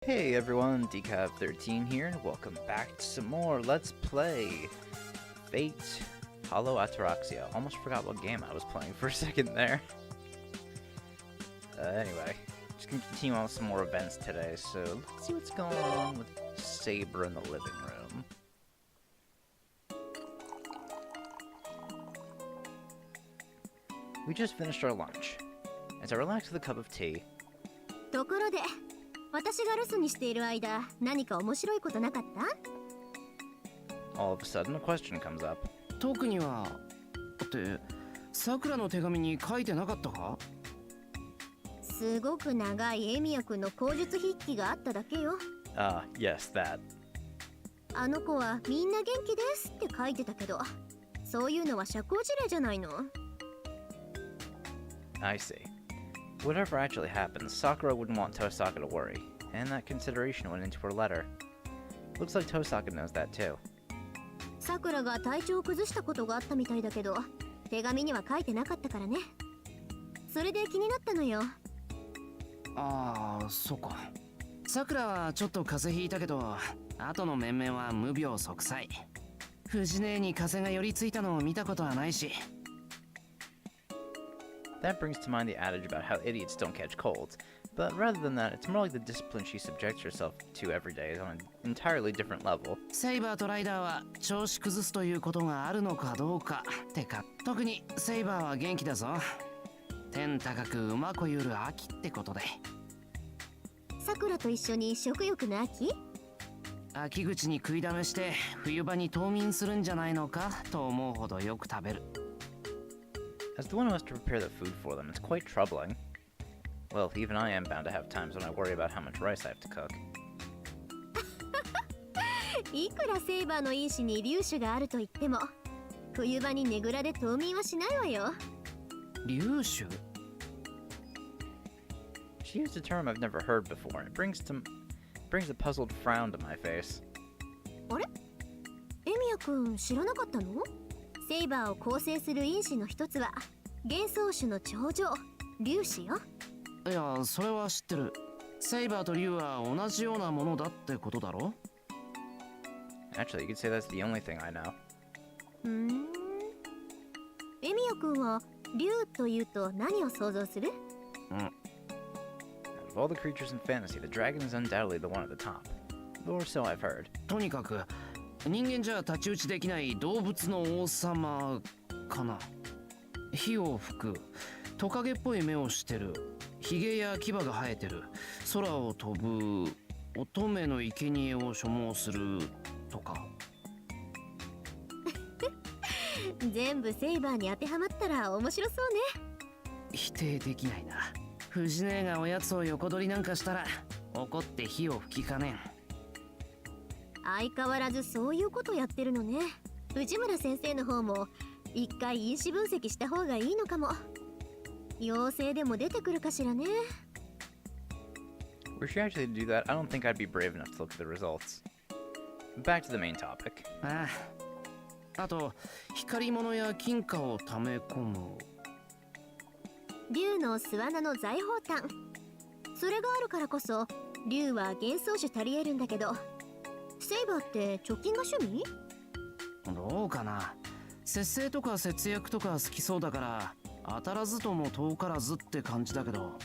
Hey everyone, Decab13 here, and welcome back to some more Let's Play Fate Hollow Ataraxia. Almost forgot what game I was playing for a second there. Anyway, just gonna continue on with some more events today, so let's see what's going on with Saber in the living room. We just finished our lunch. As I relax with a cup of tea, ところで、私が留守にしている間、何か面白いことなかった？ all of a sudden a question comes up. 特にはってさくらの手紙に書いてなかったか？すごく長いエミヤ君の口述筆記があっただけよ。Yes, that. あの子はみんな元気ですって書いてたけど、そういうのは社交辞令じゃないの？ I see. Whatever actually happened, Sakura wouldn't want Tosaka to worry, and that consideration went into her letter. Looks like Tosaka knows that too. さくらが体調を崩したことがあったみたいだけど、手紙には書いてなかったからね。それで気になったのよ。ああ、そうか。さくらはちょっと風邪ひいたけど、後の面々は無病息災。藤姉に風邪が寄りついたのを見たことはないし。That brings to mind the adage about how idiots don't catch colds, but rather than that, it's more like the discipline she subjects herself to every day is on an entirely different level. セイバーとライダーは調子崩すということがあるのかどうかてか、特にセイバーは元気だぞ。天高く馬こゆる秋ってことで。さくらと一緒に食欲の秋？秋口に食いだめして冬場に冬眠するんじゃないのかと思うほどよく食べる。As the one who has to prepare the food for them, it's quite troubling. Well, even I am bound to have times when I worry about how much rice I have to cook. いくらセイバーの因子に粒子があると言っても、冬場にねぐらで冬眠はしないわよ。粒子? She used a term I've never heard before, and it brings a puzzled frown to my face. あれ？エミヤ君知らなかったの？セイバーを構成する因子の一つは幻想種の頂上、粒子よ。いや、それは知ってる。セイバーと竜は同じようなものだってことだろ？ Actually, you could say that's the only thing I know. エミヤ君は竜というと何を想像する？ Out of all the creatures in fantasy, the dragon is undoubtedly the one at the top. Or so I've heard. とにかく人間じゃ太刀打ちできない動物の王様かな。火を吹く、トカゲっぽい目をしてる、ヒゲや牙が生えてる、空を飛ぶ、乙女の生贄を所望するとか。全部セイバーに当てはまったら面白そうね。否定できないな。藤姉がおやつを横取りなんかしたら怒って火を吹きかねん。相変わらずそういうことやってるのね。藤村先生の方も一回因子分析した方がいいのかも。陽性でも出てくるかしらね。Were she actually to do that, I don't think I'd be brave enough to look at the results. Back to the main topic. あと光り物や金貨を溜め込む。竜の巣穴の財宝炭。それがあるからこそ竜は幻想種足りえるんだけど、セイバーって貯金が趣味？どうかな。節制とか節約とか好きそうだから当たらずとも遠からずって感じだけど。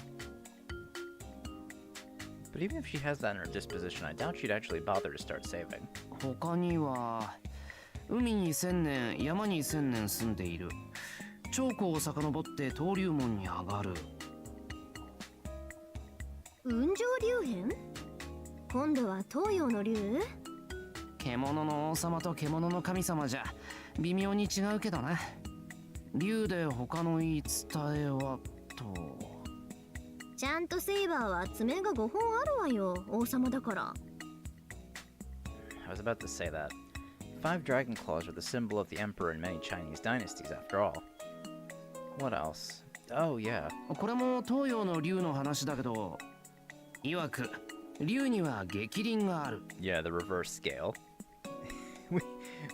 But even if she has that in her disposition, I doubt she'd actually bother to start saving. 他には海に1000年山に1000年住んでいる、長江を遡って登竜門に上がる。雲上竜変？今度は東洋の竜？獣の王様と獣の神様じゃ微妙に違うけどな。竜で他の言い伝えはと。ちゃんとセイバーは爪が5本あるわよ。王様だから。I was about to say that. 5 dragon claws are the symbol of the emperor in many Chinese dynasties, after all. What else? Oh, yeah. これも東洋の竜の話だけど、曰く竜には逆鱗がある。Yeah, the reverse scale.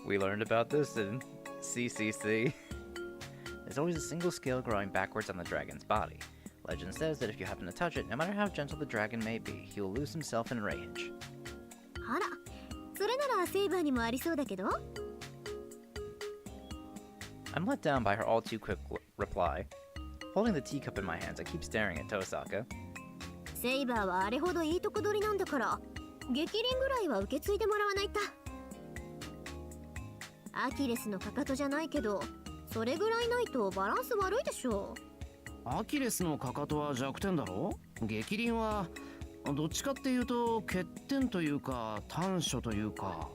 we learned about this in CCC. There's always a single scale growing backwards on the dragon's body, Legend says that if you happen to touch it, no matter how gentle the dragon may be, he will lose himself in rage. あら、それならセイバーにもありそうだけど。 I'm let down by her all too quick reply. Holding the teacup in my hands, I keep staring at Tosaka. セイバーはあれほどいいとこ取りなんだから、激鱗ぐらいは受け継いでもらわないと。アキレスのかかとじゃないけど、それぐらいないとバランス悪いでしょ。アキレスのかかとは弱点だろ。激鱗はどっちかっていうと欠点というか短所というか。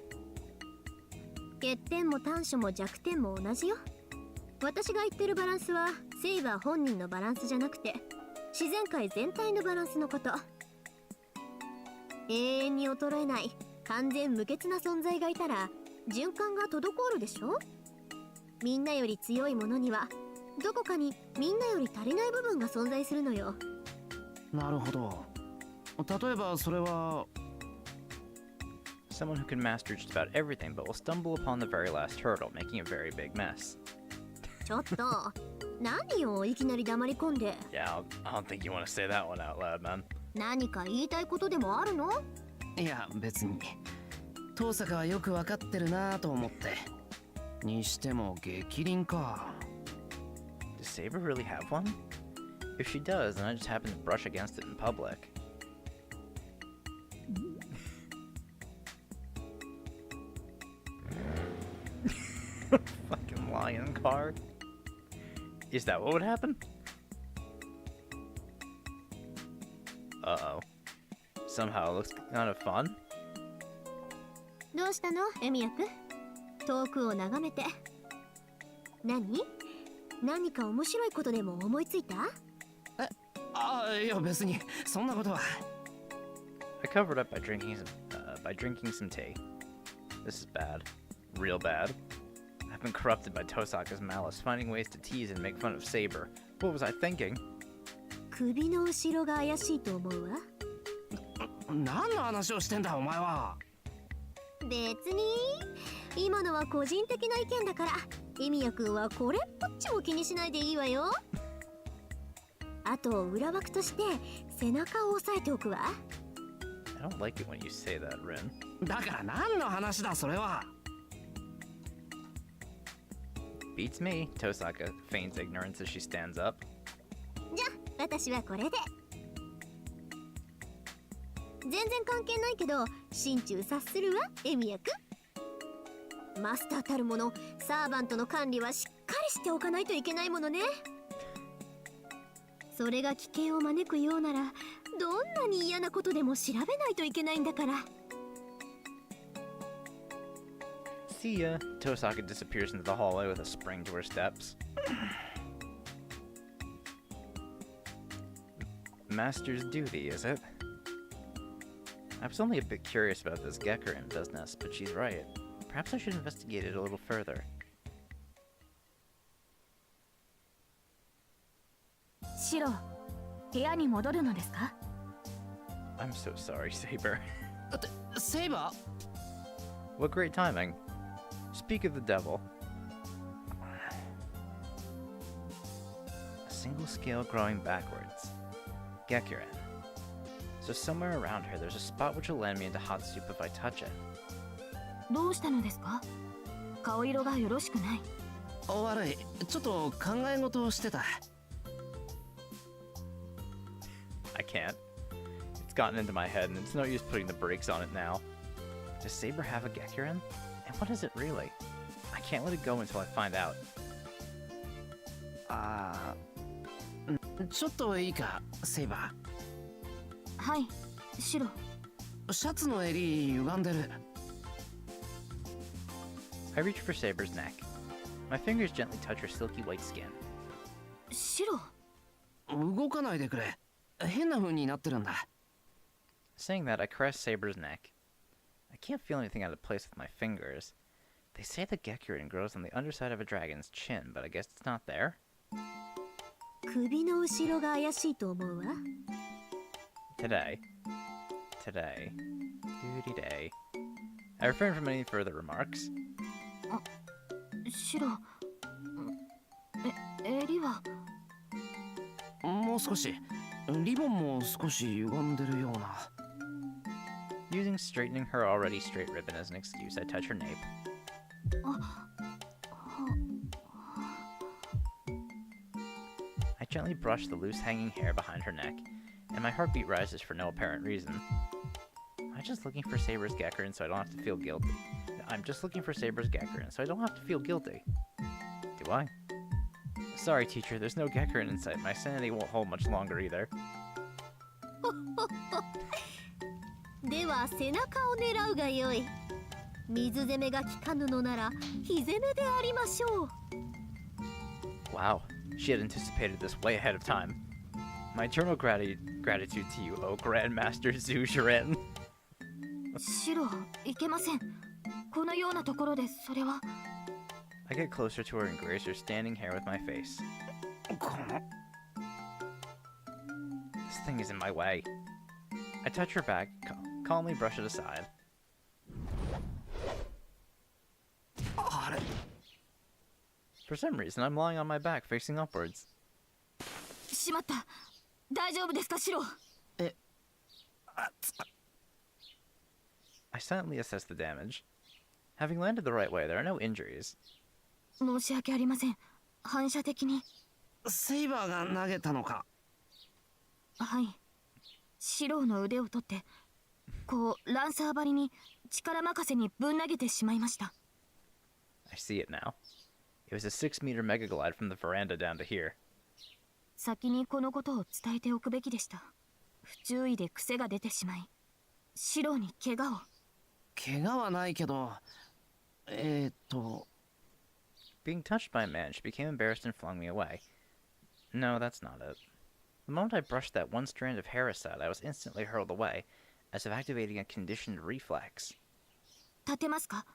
欠点も短所も弱点も同じよ。私が言ってるバランスはセイバー本人のバランスじゃなくて自然界全体のバランスのこと。永遠に衰えない完全無欠な存在がいたら循環が滞るでしょ。みんなより強いものにはどこかにみんなより足りない部分が存在するのよ。なるほど。例えばそれは Someone who can master just about everything but will stumble upon the very last hurdle, making a very big mess. ちょっと何よいきなり黙り込んで。 Yeah, I don't think you want to say that one out loud, man. 何か言いたいことでもあるの？いや別に遠坂はよくわかってるなと思って。にしても激鱗か。 Does Saber really have one? If she does, then I just happen to brush against it in public. Fucking lion card. Is that what would happen? Uh-oh. Somehow it looks kind of fun. どうしたのエミヤくん。遠くを眺めて。何か面白いことでも思いついた？いや別にそんなことは。 I covered up by drinking some tea. This is bad. Real bad. I've been corrupted by Tosaka's malice, finding ways to tease and make fun of Saber. What was I thinking? 首の後ろが怪しいと思うわ。何の話をしてんだお前は。別に今のは個人的な意見だからエミヤくんはこれっぽっちも気にしないでいいわよ。あと裏枠として背中を押さえておくわ。 I don't like it when you say that, Rin. だから何の話だそれは。 Beats me. Tosaka feigns ignorance as she stands up. じゃあ私はこれで。全然関係ないけど心中察するわエミヤくん。マスターたるものサーバントの管理はしっかりしておかないといけないものね。それが危険を招くようならどんなに嫌なことでも調べないといけないんだから。 See ya. Tosaka disappears into the hallway with a spring to her steps. Master's duty, is it? I was only a bit curious about this Gekkerin business, but she's right. Perhaps I should investigate it a little further. シロ、部屋に戻るのですか？ I'm so sorry, Saber. セイバー What great timing. Speak of the devil. A single scale growing backwards. Gekkerin. So somewhere around her, there's a spot which will land me into hot soup if I touch it. どうしたのですか？顔色がよろしくない。悪い。ちょっと考え事をしてた。I can't. It's gotten into my head, and it's no use putting the brakes on it now. Does Saber have a Gekkerin? And what is it really? I can't let it go until I find out. ちょっといいか、セイバはい、シロ。ー。シャツの襟歪んでる。I reach for Saber's neck. My fingers gently touch her silky white skin. シロ。動かないでくれ。変な風になってるんだ。Saying that, I caress Saber's neck. I can't feel anything out of place with my fingers. They say the Gekkerin grows on the underside of a dragon's chin, but I guess it's not there. 首の後ろが怪しいと思うわ。Today, duty day. I refrain from any further remarks. シロ、襟は。ももう少し。リボンも少し歪んでるような。Using straightening her already straight ribbon as an excuse, I touch her nape. I gently brush the loose hanging hair behind her neck, and my heartbeat rises for no apparent reason. I'm just looking for Saber's Geckerin so I don't have to feel guilty. I'm just looking for Saber's Geckerin so I don't have to feel guilty. Do I? Sorry, teacher, there's no Geckerin in sight. My sanity won't hold much longer either. では背中を狙うがよい。水攻めが効かぬのなら火攻めでありましょう。 Wow, she had anticipated this way ahead of time. My eternal gratitude to you, O Grandmaster Zujiren. シロ、いけません。このようなところでそれは。I get closer to her and grace her standing hair with my face. This thing is in my way. I touch her back, calmly brush it aside. For some reason, I'm lying on my back, facing upwards. しまった。大丈夫ですか、シロ。I silently assess the damage. Having landed the right way, there are no injuries. 申し訳ありません。反射的に。セイバーが投げたのか。はい。シロの腕を取って、こうランサー張りに力任せにぶん投げてしまいました。I see it now. It was a 6-meter mega glide from the veranda down to here. 先にこのことを伝えておくべきでした。不注意で癖が出てしまい、シロに怪我を。怪我はないけど、Being touched by a man, she became embarrassed and flung me away. No, that's not it. The moment I brushed that one strand of hair aside, I was instantly hurled away, as if activating a conditioned reflex. 立てますか？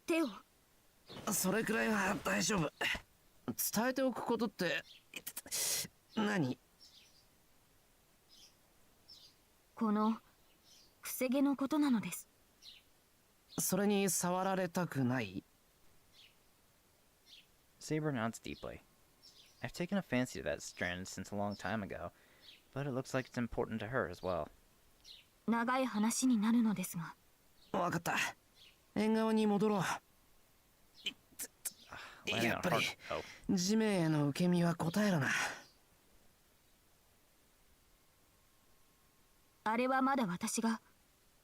手を。それくらいは大丈夫。伝えておくことって、何？このくせ毛のことなのです。それに触られたくない？ Saber nods deeply. I've taken a fancy to that strand since a long time ago, but it looks like it's important to her as well. 長い話になるのですが。わかった。縁側に戻ろう。やっぱり地面への受け身は答えるな。あれはまだ私が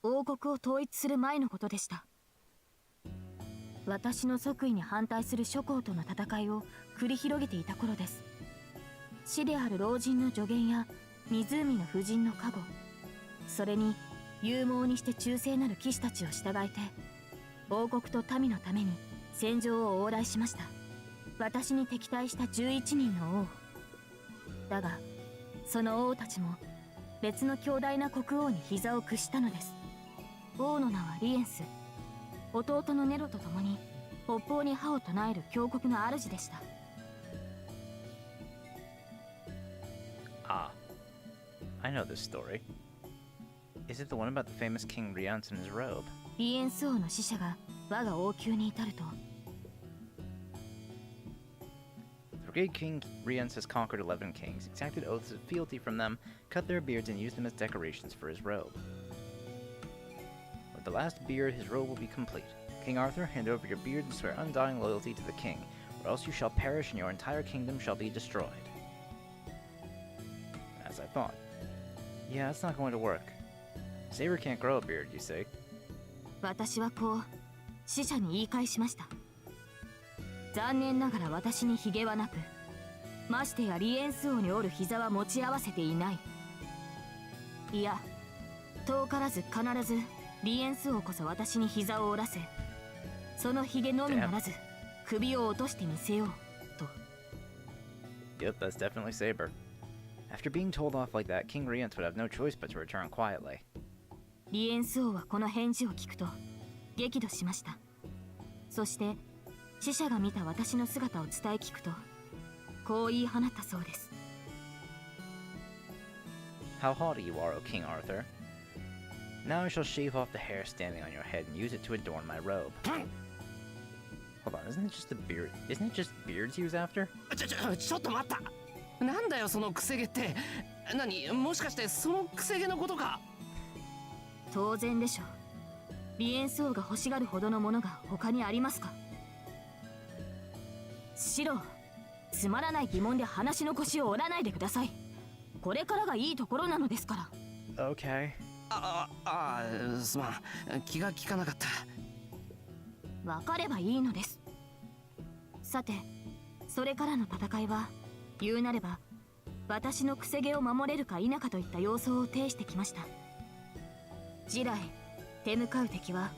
王国を統一する前のことでした。私の即位に反対する諸侯との戦いを繰り広げていた頃です。死である老人の助言や湖の婦人の加護、それに勇猛にして忠誠なる騎士たちを従えて王国と民のために戦場を往来しました。私に敵対した11人の王だが、その王たちも別の強大な国王に膝を屈したのです。王の名はリエンス。弟のネロと共に北方に歯を唱える強国の主でした。Ah, I know this story. Is it the one about the famous King Riance and his robe? リエンス王の使者が我が王宮に至ると、 The great King Riance has conquered 11 kings, exacted oaths of fealty from them, cut their beards, and used them as decorations for his robe. With the last beard, his robe will be complete. King Arthur, hand over your beard and swear undying loyalty to the king, or else you shall perish and your entire kingdom shall be destroyed. As I thought. Yeah, it's not going to work. Saber can't grow a beard, you see. 私はこう使者に言い返しました。残念ながら私にヒゲはなく、ましてやリエンス王におる膝は持ち合わせていない。いや、遠からず必ずリエンス王こそ私に膝を折らせ、そのヒゲのみならず首を落としてみせようと。 Yep, that's definitely Saber. After being told off like that, King Riance would have no choice but to return quietly. リエンス王はこの返事を聞くと激怒しました。そして使者が見た私の姿を伝え聞くと、こう言い放ったそうです。 How haughty you are, O King Arthur. Now I shall shave off the hair standing on your head and use it to adorn my robe. Hold on, isn't it just a beard? Isn't it just beards he was after? ちょっと待った。なんだよそのくせ毛って。何、もしかしてそのくせ毛のことか？当然でしょう。リエンス王が欲しがるほどのものが他にありますか？シロ、つまらない疑問で話の腰を折らないでください。これからがいいところなのですから。Okay. すまん、気が利かなかった。分かればいいのです。さて、それからの戦いは言うなれば私のくせ毛を守れるか否かといった様相を呈してきました。次来手向かう敵は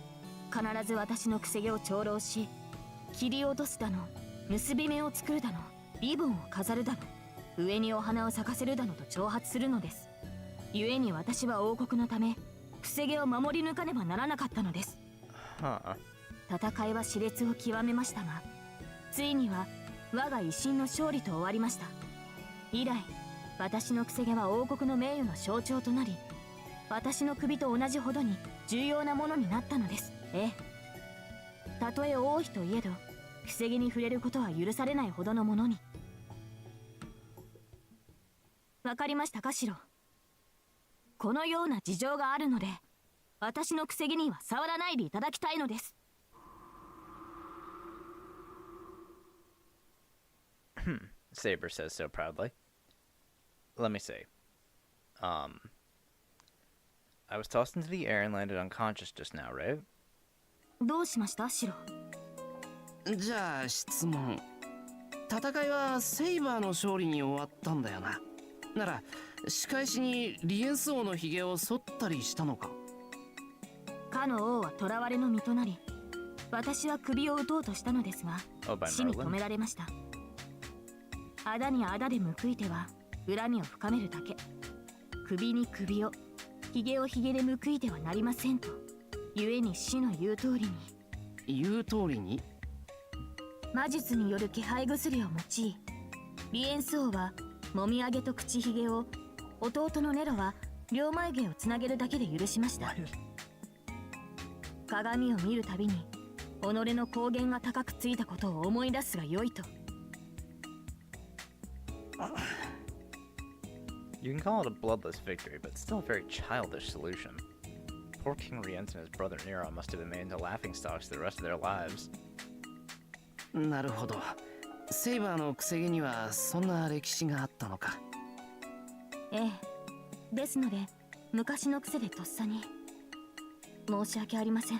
必ず私のくせ毛を長老し、切り落とすだの、結び目を作るだの、リボンを飾るだの、上にお花を咲かせるだのと挑発するのです。故に私は王国のためくせ毛を守り抜かねばならなかったのです。Huh. 戦いは熾烈を極めましたが、ついには我が威信の勝利と終わりました。以来私のくせ毛は王国の名誉の象徴となり、私の首と同じほどに重要なものになったのです。ええ、たとえ王妃といえどくせ毛に触れることは許されないほどのものに。わかりましたか、シロ。このような事情があるので私のくせ毛には触らないでいただきたいのです。Saber says so proudly. Let me see. I was tossed into the air and landed unconscious just now, right? どうしました、シロ。じゃあ質問。戦いはセイバーの勝利に終わったんだよな。なら仕返しにリエンス王のひげを剃ったりしたのか？かの王は囚われの身となり、私は首を打とうとしたのですが、 by 死に止められました。あだにあだで報いては恨みを深めるだけ。首に首を、ひげをひげで報いてはなりませんと。故に死の言う通りに。言う通りに？魔術による気配薬を用い、リエンス王はもみあげと口ひげを、弟のネロは両眉毛をつなげるだけで許しました。鏡を見るたびに己の光源が高くついたことを思い出すがよいと。You can call it a bloodless victory, but it's still a very childish solution. Poor King Rience and his brother Nero must have been made into laughingstocks the rest of their lives. なるほど。セイバーのくせ毛にはそんな歴史があったのか。ええ、ですので昔の癖でとっさに。申し訳ありません。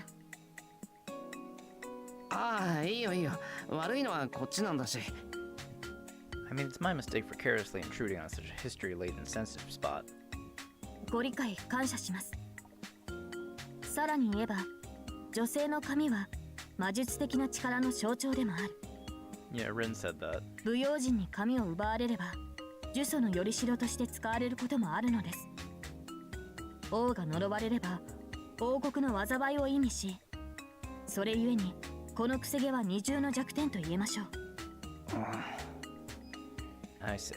ああ、いいよいいよ。悪いのはこっちなんだし。I mean, it's my mistake for carelessly intruding on such a history-laden sensitive spot. ご理解感謝します。さらに言えば、女性の髪は魔術的な力の象徴でもある。Yeah, Rin said that. 不用心に髪を奪われれば呪詛のよりしろとして使われることもあるのです。王が呪われれば王国の災いを意味し、それゆえにこのくせ毛は二重の弱点と言えましょう。I see.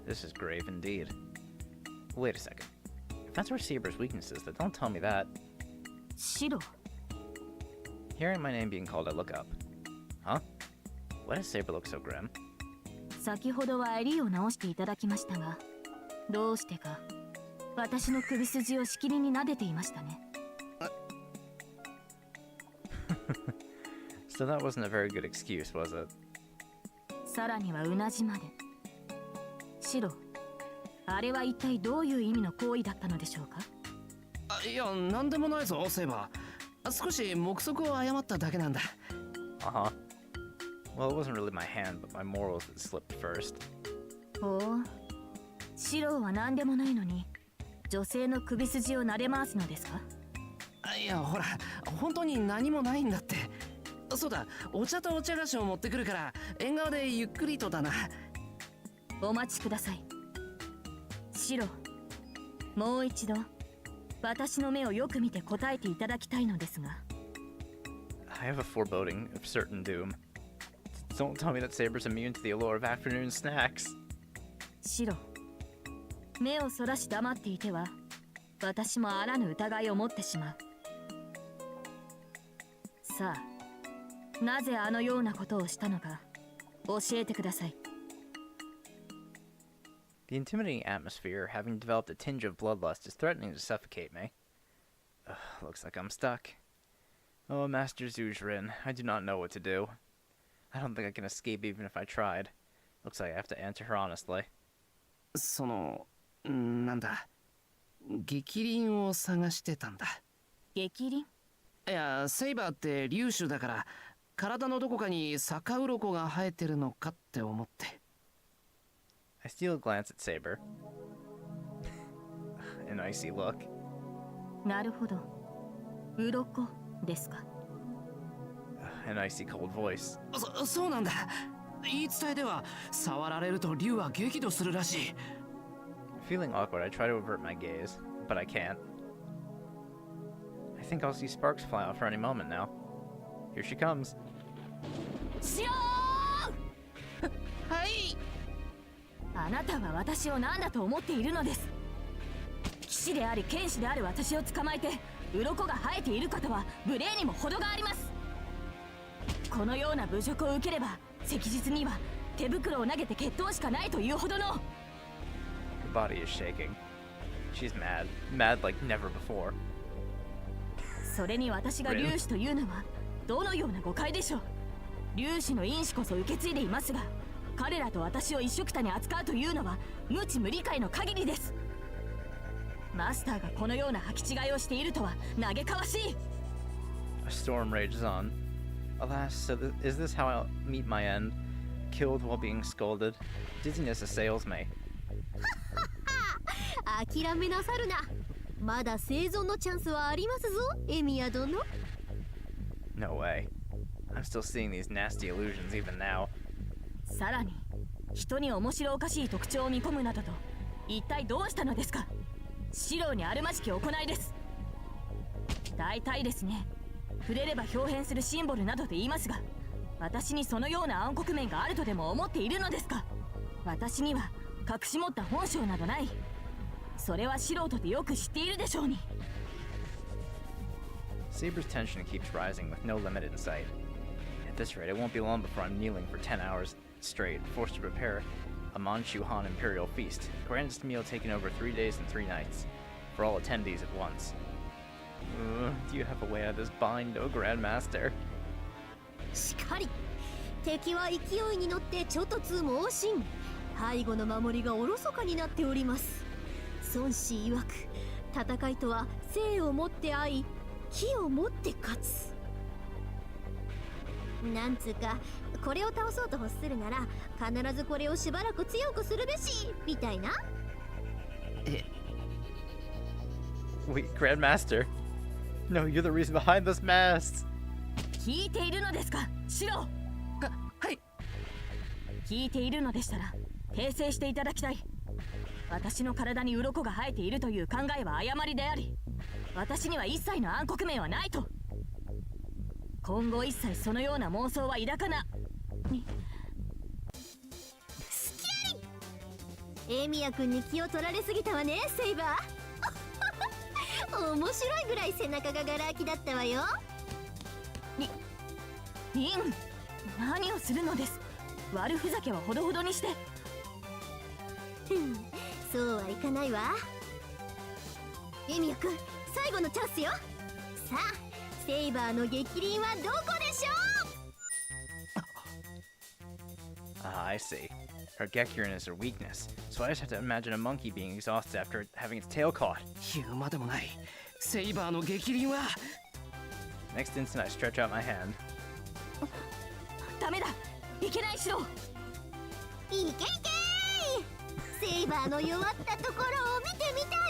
This is grave indeed. Wait a second. If that's where Saber's weakness is, then don't tell me that. 白。 Hearing my name being called, I look up. Huh? Why does Saber look so grim? 先ほどは襟を直していただきましたが、どうしてか私の首筋をしきりに撫でていましたね。So that wasn't a very good excuse, was it? さらにはうなじまで。白、あれは一体どういう意味の行為だったのでしょうか？いや、なんでもないぞ、セイバー。少し目測を誤っただけなんだ。Uh-huh. Well, it wasn't really my hand, but my morals that slipped first. ほう、白は何でもないのに女性の首筋を撫で回すのですか？いや、ほら、本当に何もないんだって。そうだ、お茶とお茶菓子を持ってくるから縁側でゆっくりとだな。お待ちください。白、もう一度私の目をよく見て答えていただきたいのですが。 I have a foreboding of certain doom. Don't tell me that Saber's immune to the allure of afternoon snacks. 白、目をそらし黙っていては私もあらぬ疑いを持ってしまう。さあ、なぜあのようなことをしたのか教えてください。The intimidating atmosphere, having developed a tinge of bloodlust, is threatening to suffocate me. Ugh, looks like I'm stuck. Oh, Master Zuzrin, I do not know what to do. I don't think I can escape even if I tried. Looks like I have to answer her honestly. その、なんだ、逆鱗を探してたんだ。激鱗？いや、セイバーって竜種だから、体のどこかに逆鱗が生えてるのかって思って。I steal a glance at Saber. An icy look. なるほど。鱗ですか。An icy cold voice. そうなんだ。言い伝えでは、触られると竜は激怒するらしい。Feeling awkward, I try to avert my gaze, but I can't. I think I'll see sparks fly out for any moment now. Here she comes. シローン！はい。あなたは私を何だと思っているのです。騎士であり剣士である私を捕まえて鱗が生えている方は無礼にも程があります。このような侮辱を受ければ昔日には手袋を投げて決闘しかないというほどの。 Her body is shaking. She's mad. Mad like never before. それに私が粒子というのはどのような誤解でしょう。粒子の因子こそ受け継いでいますが、彼らと私を一緒くたに扱うというのは無知無理解の限りです。マスターがこのような履き違いをしているとは嘆かわしい。 A storm rages on. Alas, is this how I'll meet my end? Killed while being scolded. Dizziness assails me. 諦めなさるな。まだ生存のチャンスはありますぞ、エミヤ殿。 No way. I'm still seeing these nasty illusions even now. さらに人に面白おかしい特徴を見込むなどと一体どうしたのですか。四郎にあるまじき行いです。大体ですね、触れれば表変するシンボルなどと言いますが、私にそのような暗黒面があるとでも思っているのですか。私には隠し持った本性などない。それは素人でよく知っているでしょうに。 Saber's tension keeps rising with no limit in sight. At this rate, it won't be long before I'm kneeling for 10 hours straight, forced to prepare a Manchu Han Imperial feast, grandest meal taken over 3 days and 3 nights, for all attendees at once. Do you have a way out of this bind, O Grandmaster? しかり敵は勢いに乗ってちょっとつ猛進。背後の守りがおろそかになっております。孫子曰く、戦いとは生をもって愛、木をもって勝つ。なんつうか、これを倒そうと欲するなら必ずこれをしばらく強くするべしみたいな。Wait, Grandmaster? No, you're the reason behind those masks! 聞いているのですか、シロ。はい。聞いているのでしたら訂正していただきたい。私の体に鱗が生えているという考えは誤りであり、私には一切の暗黒面はないと。今後一切そのような妄想は抱かな。スキャリエミヤ君に気を取られすぎたわね、セイバー。面白いぐらい背中がガラ空きだったわよ。リン、何をするのです。悪ふざけはほどほどにして。そうはいかないわ。エミヤ君、最後のチャンスよ。さあ、セイバーの逆鱗はどこでしょう。 Ah, I see. Her Gekirin is her weakness, so I just have to imagine a monkey being exhausted after having its tail caught. 言うまでもない。セイバーの逆鱗は。Next instant, I stretch out my hand. ダメだ、いけないシロ。いけいけー、セイバーの弱ったところを見てみたい。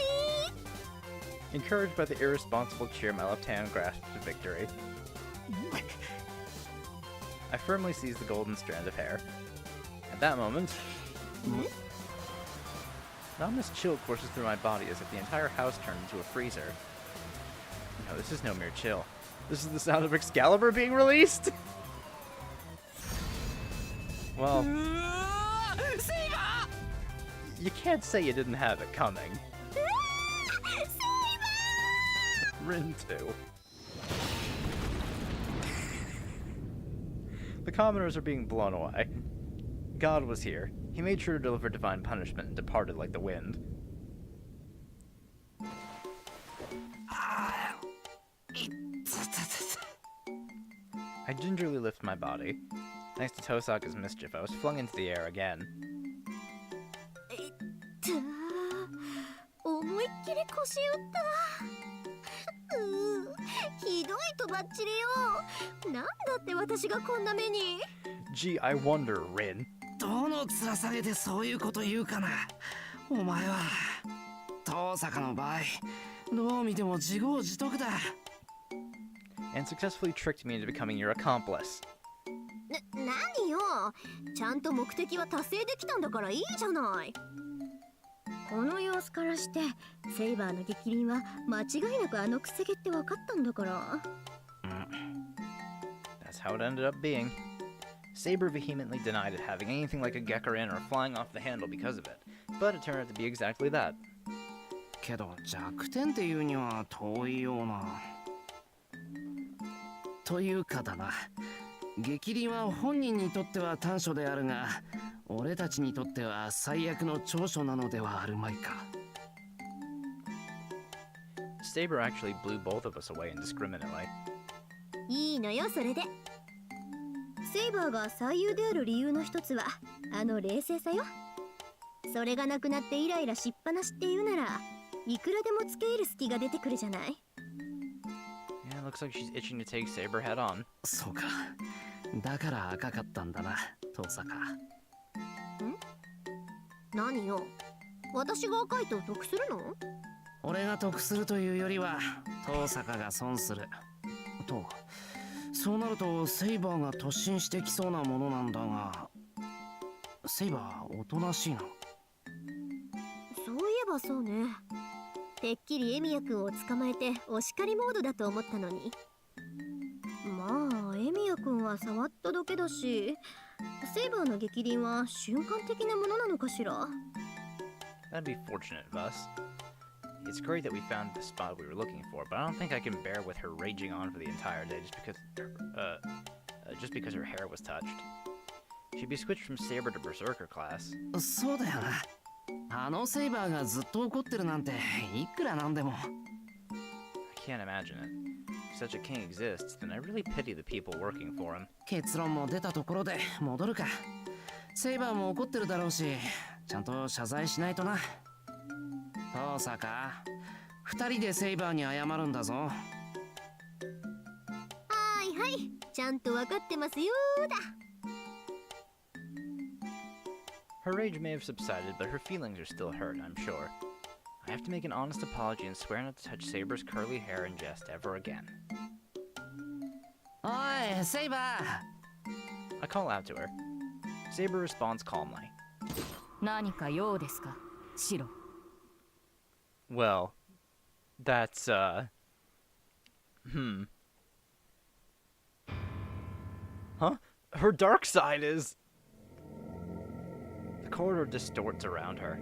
Encouraged by the irresponsible cheer, my left hand grasps to victory. I firmly seize the golden strand of hair. At that moment, an ominous chill courses through my body as if the entire house turned into a freezer. No, this is no mere chill. This is the sound of Excalibur being released! Well, you can't say you didn't have it coming. Rin 2. The commoners are being blown away. God was here. He made sure to deliver divine punishment and departed like the wind. I gingerly lift my body. Thanks to Tosaka's mischief, I was flung into the air again. 思いっきり腰打った。ひどいとばっちりよ。なんだって私がこんな目に。 Gee, I wonder, Rin. どの面下げでそういうこと言うかな。お前は遠坂の場合どう見ても自業自得だ。 And successfully tricked me into becoming your accomplice. 何よ。ちゃんと目的は達成できたんだからいいじゃない。この様子からしてセイバーの激鱗は間違いなくあのくせ毛って分かったんだから。That's how it ended up being. Saber vehemently denied it having anything like a Gekkarin or flying off the handle because of it, but it turned out to be exactly that. けど弱点っていうには遠いような。というかだな。激鱗は本人にとっては短所であるが、俺たちにとっては最悪の長所なのではあるまいか。Saber actually blew both of us away indiscriminately. いいのよそれで。セイバーが最優である理由の一つはあの冷静さよ。それがなくなってイライラしっぱなしっていうならいくらでも付け入る隙が出てくるじゃない。 Yeah, looks like she's itching to take Saber head on. そうか。だから赤かったんだな、遠坂。何よ。私が赤いと得するの？俺が得するというよりは遠坂が損すると。そうなるとセイバーが突進してきそうなものなんだが、セイバーおとなしいな。そういえばそうね。てっきりエミヤ君を捕まえてお叱りモードだと思ったのに。まあエミヤ君は触っただけだし、セイバーの激鱗は瞬間的なものなのかしら。 That'd be fortunate of us. It's great that we found the spot we were looking for, but I don't think I can bear with her raging on for the entire day just because her hair was touched. She'd be switched from Saber to Berserker class. そうだよな。あのセイバーがずっと怒ってるなんていくらなんでも。I can't imagine it. If such a king exists, then I really pity the people working for him. 結論も出たところで戻るか。セイバーも怒ってるだろうし、ちゃんと謝罪しないとな。遠坂、二人でセイバーに謝るんだぞ。はいはい、ちゃんと分かってますよーだ。 Her rage may have subsided, but her feelings are still hurt, I'm sure. I have to make an honest apology and swear not to touch Saber's curly hair in jest ever again. おい、セイバー。 I call out to her. Saber responds calmly. 何か用ですか、シロ。 Well, that's, Huh? Her dark side is... The corridor distorts around her.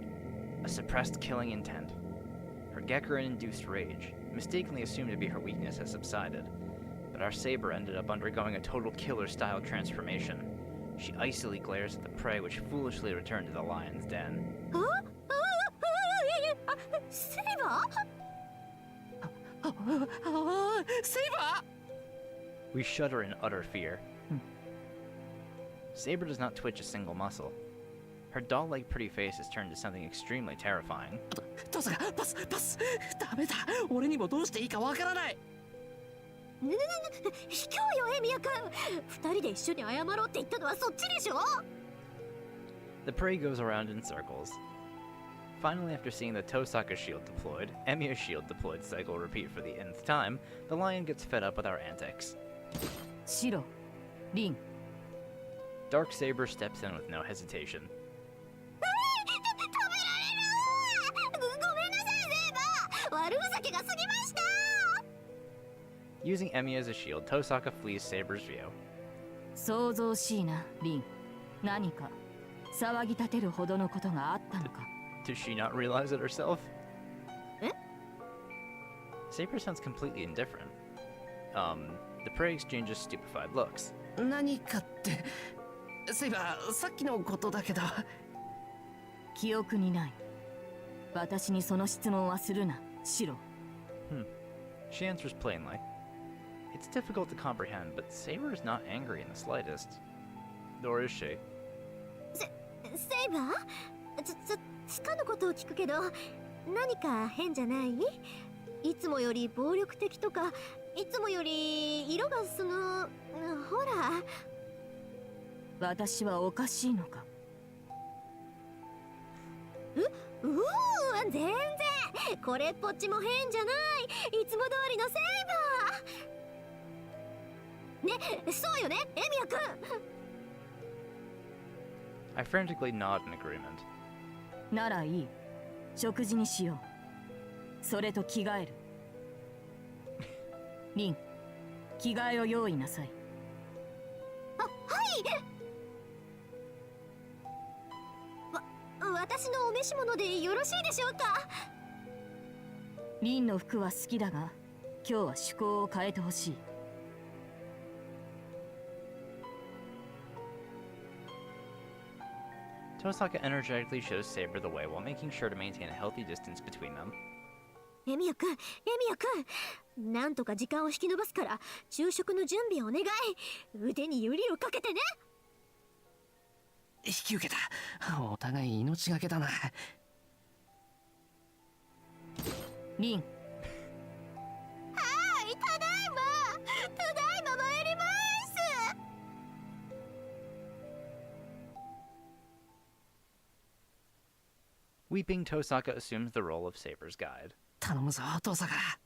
A suppressed killing intent. Her Gekkarin-induced rage, mistakenly assumed to be her weakness, has subsided. But our Saber ended up undergoing a total killer-style transformation. She icily glares at the prey which foolishly returned to the lion's den. セイバセイバー。 We shudder in utter fear. Saber does not twitch a single muscle. Her doll-like pretty face has turned to something extremely terrifying. 遠坂、パス。ダメだ。俺にもどうしていいかわからない。卑怯よエミヤ君。二人で一緒に謝ろうって言ったのはそっちでしょ。 The prey goes around in circles. Finally, after seeing the Tosaka shield deployed, Emiya's shield deployed cycle repeat for the nth time, the lion gets fed up with our antics. シロ、リン。 Dark Saber steps in with no hesitation. ごめんなさいセイバー。悪ふざけが過ぎました。 Using Emiya as a shield, Tosaka flees Saber's view. 想像しいな、リン。何か騒ぎ立てるほどのことがあったのか。 Does she not realize it herself? Eh? Saber sounds completely indifferent. The prey exchanges stupefied looks. 何かって、セイバー、さっきのことだけど。記憶にない。私にその質問はするな、シロ。She answers plainly. It's difficult to comprehend, but Saber is not angry in the slightest. Nor is she. セイバーつかぬことを聞くけど何か変じゃない？いつもより暴力的とかいつもより色がほら。私はおかしいのか？全然これっぽっちも変じゃない。いつも通りのセイバーね。そうよね、エミヤくん。I frantically nod in agreement. ならいい。食事にしよう。それと着替える。リン、着替えを用意なさい。はい。私のお召し物でよろしいでしょうか？リンの服は好きだが、今日は趣向を変えてほしい。Tosaka energetically shows Saber the way while making sure to maintain a healthy distance between them. エミヤくん、なんとか時間を引き延ばすから昼食の準備をお願い。腕によりをかけてね。引き受けた。お互い命がけだな。リン。はい、ただいま参ります。Weeping, Tosaka assumes the role of Saber's guide. 頼むぞ、遠坂。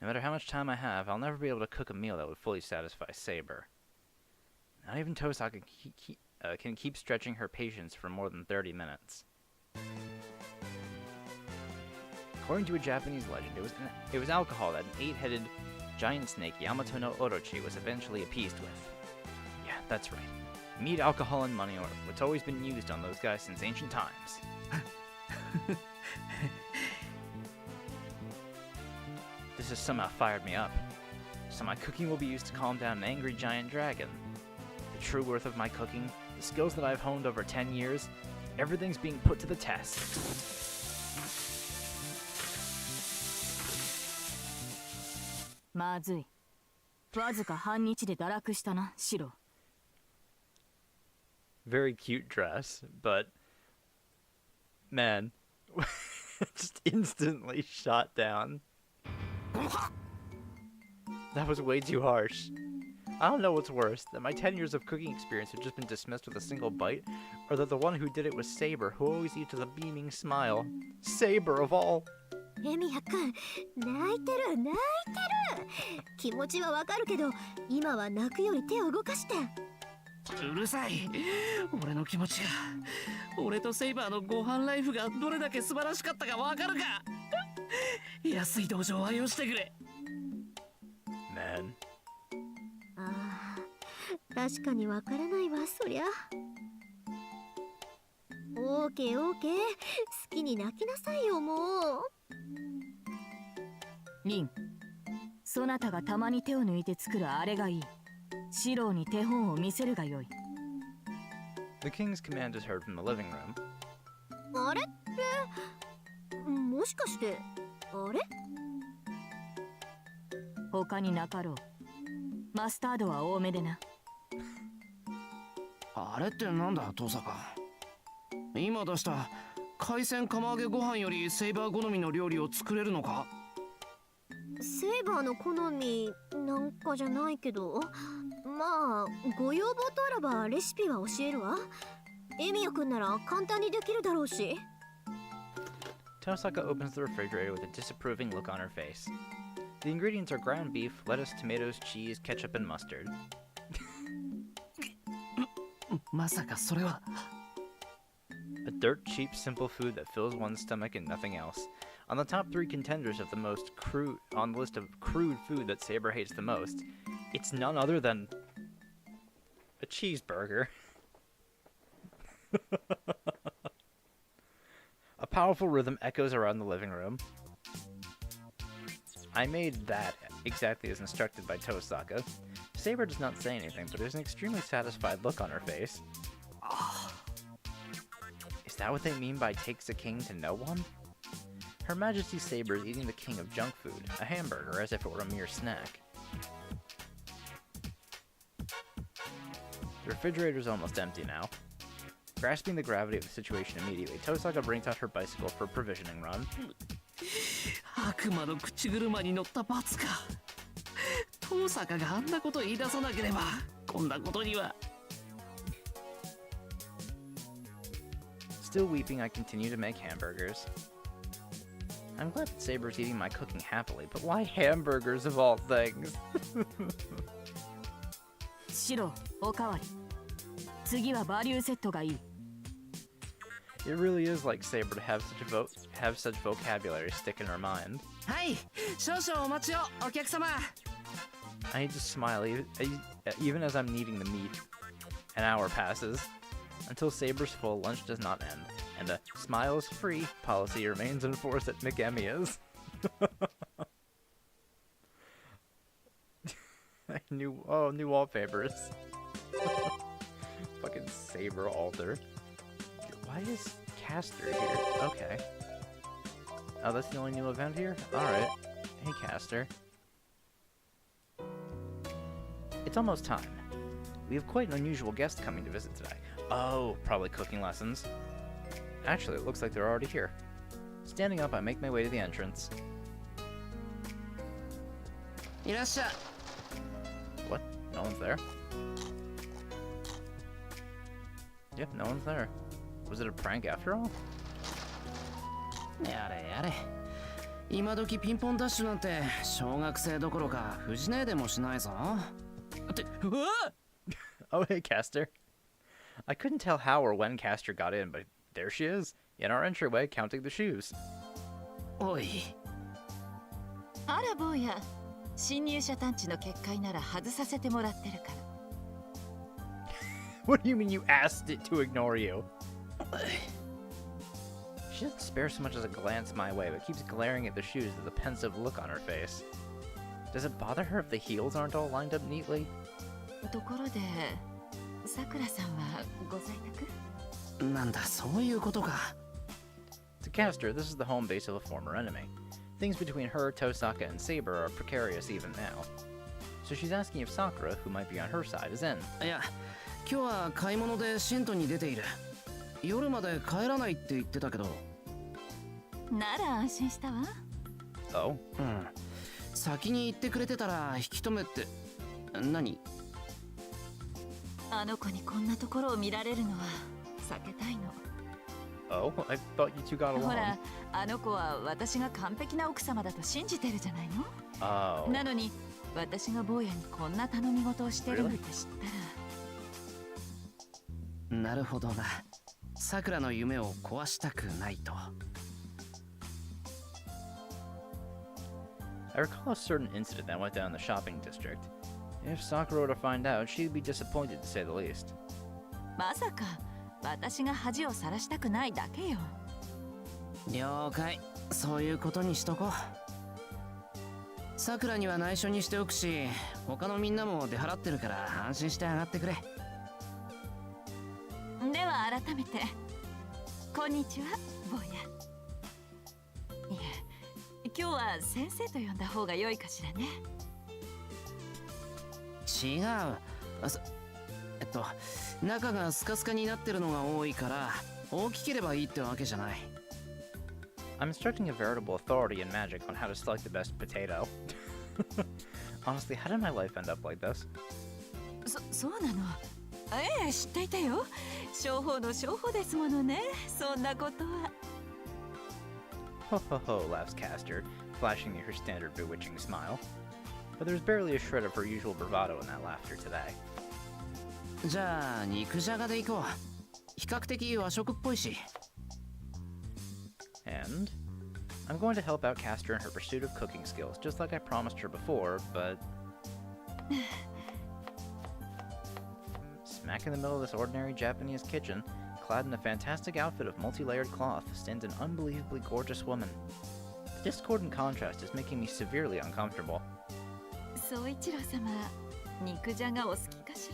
No matter how much time I have, I'll never be able to cook a meal that would fully satisfy Saber. Not even Tosaka can keep stretching her patience for more than 30 minutes. According to a Japanese legend, it was alcohol that an 8-headed giant snake Yamato no Orochi was eventually appeased with. Yeah, that's right. Meat, alcohol, and money are what's always been used on those guys since ancient times. This has somehow fired me up. So my cooking will be used to calm down an angry giant dragon. The true worth of my cooking, the skills that I've honed over 10 years, everything's being put to the test. Maずい。わずか半日で堕落したな、シロ。Very cute dress, but man, just instantly shot down. That was way too harsh. I don't know what's worse, that my 10 years of cooking experience had just been dismissed with a single bite, or that the one who did it was Saber, who always eats with a beaming smile. Saber of all. エミヤくん、泣いてる。気持ちはわかるけど、今は泣くより手を動かして。うるさい。俺の気持ちが。俺とセイバーのご飯ライフがどれだけ素晴らしかったかわかるか？安い道場を愛用してくれ。Man. ああ、確かにわからないわ、そりゃ。オーケー。好きに泣きなさいよ、もう。リン、そなたがたまに手を抜いて作るあれがいい。シローに手本を見せるがよい。The king's command is heard from the living room. あれってもしかしてあれ？他になかろう。マスタードは多めでな。あれってなんだ、遠坂。今出した海鮮釜揚げご飯よりセイバー好みの料理を作れるのか？セイバーの好みなんかじゃないけど、まあご要望とあらばレシピは教えるわ。エミヤくんなら簡単にできるだろうし。Tosaka opens the refrigerator with a disapproving look on her face. The ingredients are ground beef, lettuce, tomatoes, cheese, ketchup, and mustard. まさかそれは。A dirt cheap, simple food that fills one's stomach and nothing else. On the top 3 contenders of the list of crude food that Saber hates the most, it's none other than a cheeseburger. A powerful rhythm echoes around the living room. I made that exactly as instructed by Tosaka. Saber does not say anything, but there's an extremely satisfied look on her face. that what they mean by takes a king to no one? Her Majesty Saber is eating the king of junk food, a hamburger, as if it were a mere snack. The refrigerator's almost empty now. Grasping the gravity of the situation immediately, Tosaka brings out her bicycle for a provisioning run. 悪魔の口車に乗った罰か。遠坂があんなこと言い出さなければこんなことには。 Still weeping, I continue to make hamburgers. I'm glad that Saber's eating my cooking happily, but why hamburgers of all things? シロ、おかわり。次はバリューセットがいい。 It really is like Saber to have such vocabulary stick in her mind. はい、少々お待ちを、お客様。 I need to smile even as I'm kneading the meat. An hour passes. Until Saber's full, lunch does not end, and a smiles free policy remains in force at McEmia's. New wallpapers. Fucking Saber altar. Why is Caster here? Okay. Oh, that's the only new event here? Alright. Hey, Caster. It's almost time. We have quite an unusual guest coming to visit today. Oh, probably cooking lessons. Actually, it looks like they're already here. Standing up, I make my way to the entrance. いらっしゃい。 What? No one's there? Yep, no one's there. Was it a prank after all? やれやれ。今時ピンポンダッシュなんて小学生どころか藤姉でもしないぞ。ってうわっ Oh, hey, Caster. I couldn't tell how or when Caster got in, but there she is, in our entryway, counting the shoes. おい。あら坊や、侵入者探知の結界なら外させてもらってるから。What do you mean you asked it to ignore you? She doesn't spare so much as a glance my way, but keeps glaring at the shoes with a pensive look on her face. Does it bother her if the heels aren't all lined up neatly? ところで、さくらさんはご在宅？なんだ、そういうことか。To Caster, this is the home base of a former enemy. Things between her, Tosaka, and Saber are precarious even now. So she's asking if Sakura, who might be on her side, is in. いや、今日は買い物で新都に出ている。夜まで帰らないって言ってたけど。なら安心したわ。Oh? うん。先に言ってくれてたら引き止めて。何？あの子にこんなところを見られるのは避けたいの。Oh? I thought you two got ほ along. ら、あの子は私が完璧な奥様だと信じてるじゃないの。 Oh. なのに私が坊やにこんな頼み事をしてるなんて知ったら。なるほどな。さくらの夢を壊したくないと。I recall a certain incident that went down in the shopping district. If Sakura were to find out, she'd be disappointed to say the least. まさか私が恥をさらしたくないだけよ。了解。そういうことにしとこう。さくらには内緒にしておくし、他のみんなも出払ってるから安心して上がってくれ。では改めてこんにちは坊や。いえ、今日は先生と呼んだ方が良いかしらね。違う。中がスカスカになってるのが多いから大きければいいってわけじゃない。I'm instructing a veritable authority in magic on how to select the best potato. Honestly, how did my life end up like this? そうなの。ええ、知っていたよ。商法の商法ですものね。そんなことは。Ho ho ho, laughs Caster, flashing me her standard bewitching smile. But there's barely a shred of her usual bravado in that laughter today. じゃあ肉じゃがでいこう。比較的和食っぽいし。And I'm going to help out Caster in her pursuit of cooking skills, just like I promised her before, but... Smack in the middle of this ordinary Japanese kitchen, clad in a fantastic outfit of multi-layered cloth, stands an unbelievably gorgeous woman. The discordant contrast is making me severely uncomfortable. 総一郎様、肉じゃがお好きかし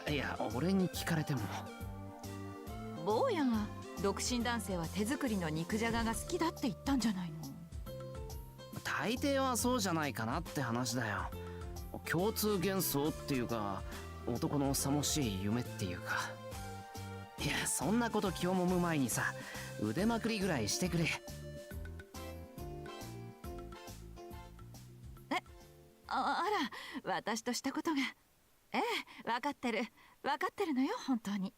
ら。いや、俺に聞かれても。坊やが独身男性は手作りの肉じゃがが好きだって言ったんじゃないの。大抵はそうじゃないかなって話だよ。共通幻想っていうか、男のさもしい夢っていうか。いや、そんなこと気をもむ前にさ、腕まくりぐらいしてくれ。あら、私としたことが。ええ、分かってるのよ、本当に。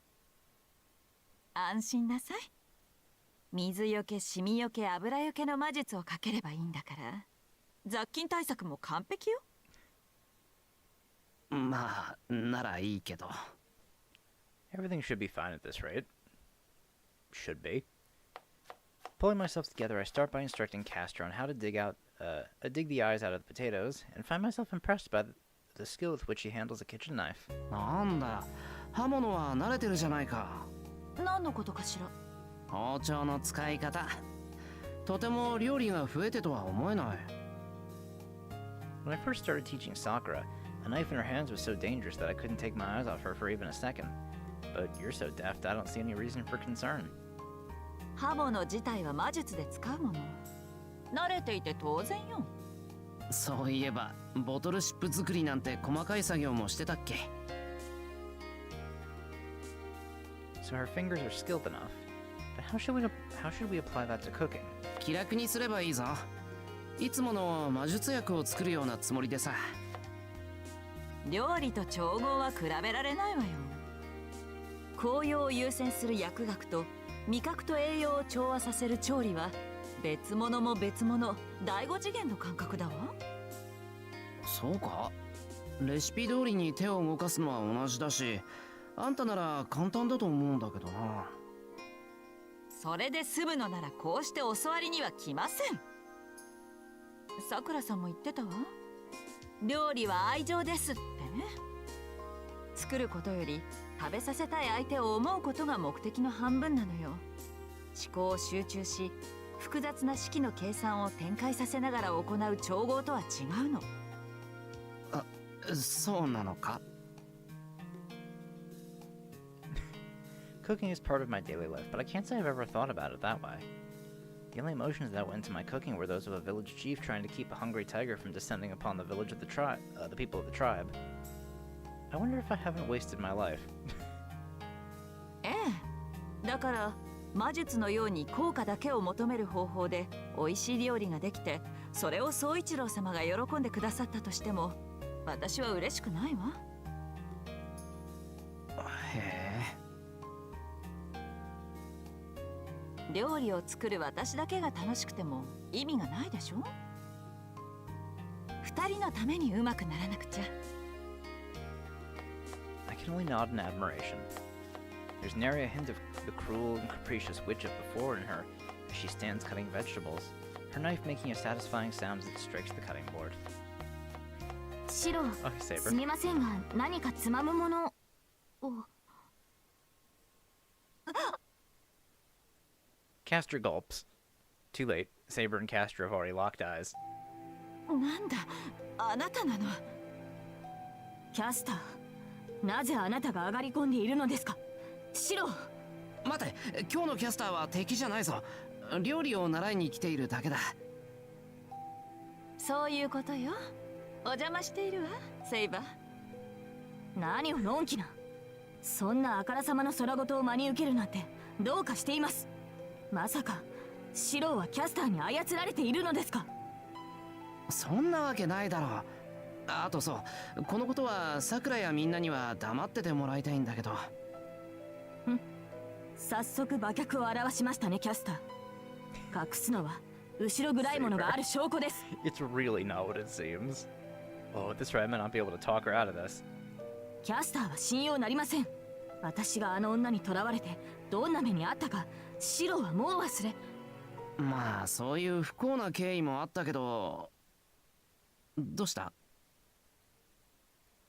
安心なさい。水よけ、シミよけ、油よけの魔術をかければいいんだから。雑菌対策も完璧よ。まあ、ならいいけど。Everything should be fine at this rate. Should be. Pulling myself together, I start by instructing Castor on how to dig the eyes out of the potatoes, and find myself impressed by the skill with which he handles a kitchen knife. なんだ、刃物は慣れてるじゃないか。何のことかしら。包丁の使い方。とても料理が増えてとは思えない。When I first started teaching Sakura, a knife in her hands was so dangerous that I couldn't take my eyes off her for even a second. But you're so deft, I don't see any reason for concern. 刃物自体は魔術で使うもの。慣れていて当然よ。そういえば、ボトルシップ作りなんて細かい作業もしてたっけ？ So her fingers are skilled enough. But how should we apply that to cooking? 気楽にすればいいぞ。いつもの魔術薬を作るようなつもりでさ。料理と調合は比べられないわよ。紅葉を優先する薬学と味覚と栄養を調和させる調理は別物も別物、第五次元の感覚だわ。そうか？レシピ通りに手を動かすのは同じだし、あんたなら簡単だと思うんだけどな。それで済むのならこうして教わりには来ません。さくらさんも言ってたわ。料理は愛情ですってね。作ることより食べさせたい相手を思うことが目的の半分なのよ。思考を集中し、複雑な式の計算を展開させながら行う調合とは違うの。あ、そうなのか？ Cooking is part of my daily life, but I can't say I've ever thought about it that way. The only emotions that went into my cooking were those of a village chief trying to keep a hungry tiger from descending upon the village of the people of the tribe. I wonder if I haven't wasted my life. ええ、だから魔術のように効果だけを求める方法で美味しい料理ができて、それを宗一郎様が喜んでくださったとしても、私は嬉しくないわ。へえ。料理を作る私だけが楽しくても意味がないでしょ。二人のためにうまくならなくちゃ。I can only nod in admiration. There's nary a hint of the cruel and capricious witch of before in her as she stands cutting vegetables, her knife making a satisfying sound as it strikes the cutting board. シロ、 Okay, Saber. すみませんが何かつまむものを。Castor gulps. Too late. Saber and Castor have already locked eyes. なんだ、あなたなの。キャスター、なぜあなたが上がり込んでいるのですか？シロ。待て、今日のキャスターは敵じゃないぞ。料理を習いに来ているだけだ。そういうことよ。お邪魔しているわ、セイバー。何をのんきな。そんなあからさまの空言を真に受けるなんてどうかしています。まさかシロはキャスターに操られているのですか？そんなわけないだろう。あとそう、このことはさくらやみんなには黙っててもらいたいんだけど。早速馬脚を表しましたね、キャスター。隠すのは後ろ暗いものがある証拠です。It's really not what it seems. Oh, at this rate, I might not be able to talk her out of this. キャスターは信用なりません。私があの女に囚われてどんな目にあったかシロはもう忘れ。まあそういう不幸な経緯もあったけど。どうした？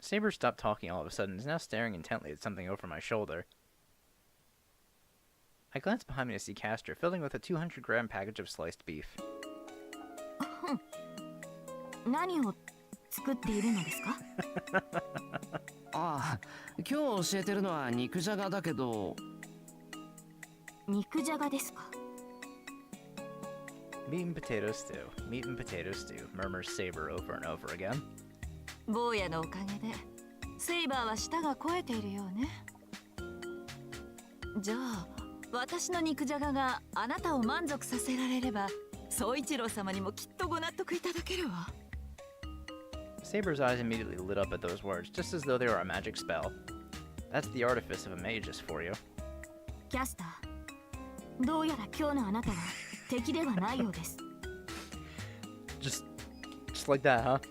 Saber stopped talking all of a sudden and is now staring intently at something over my shoulder. I glance behind me to see Castor filling with a 200-gram package of sliced beef. 何を作っているのですか？ああ、今日教えてるのは肉じゃがだけど。肉じゃがですか。 Meat and potato stew. Meat and potato stew, murmurs Saber over and over again. 坊やのおかげでセイバーは舌が肥えているようね。じゃあ私の肉じゃががあなたを満足させられれば宗一郎様にもきっとご納得いただけるわ。 Saber's eyes immediately lit up at those words, just as though they were a magic spell. That's the artifice of a magus for you. キャスター、どうやら今日のあなたは敵ではないようです。Just like that, huh?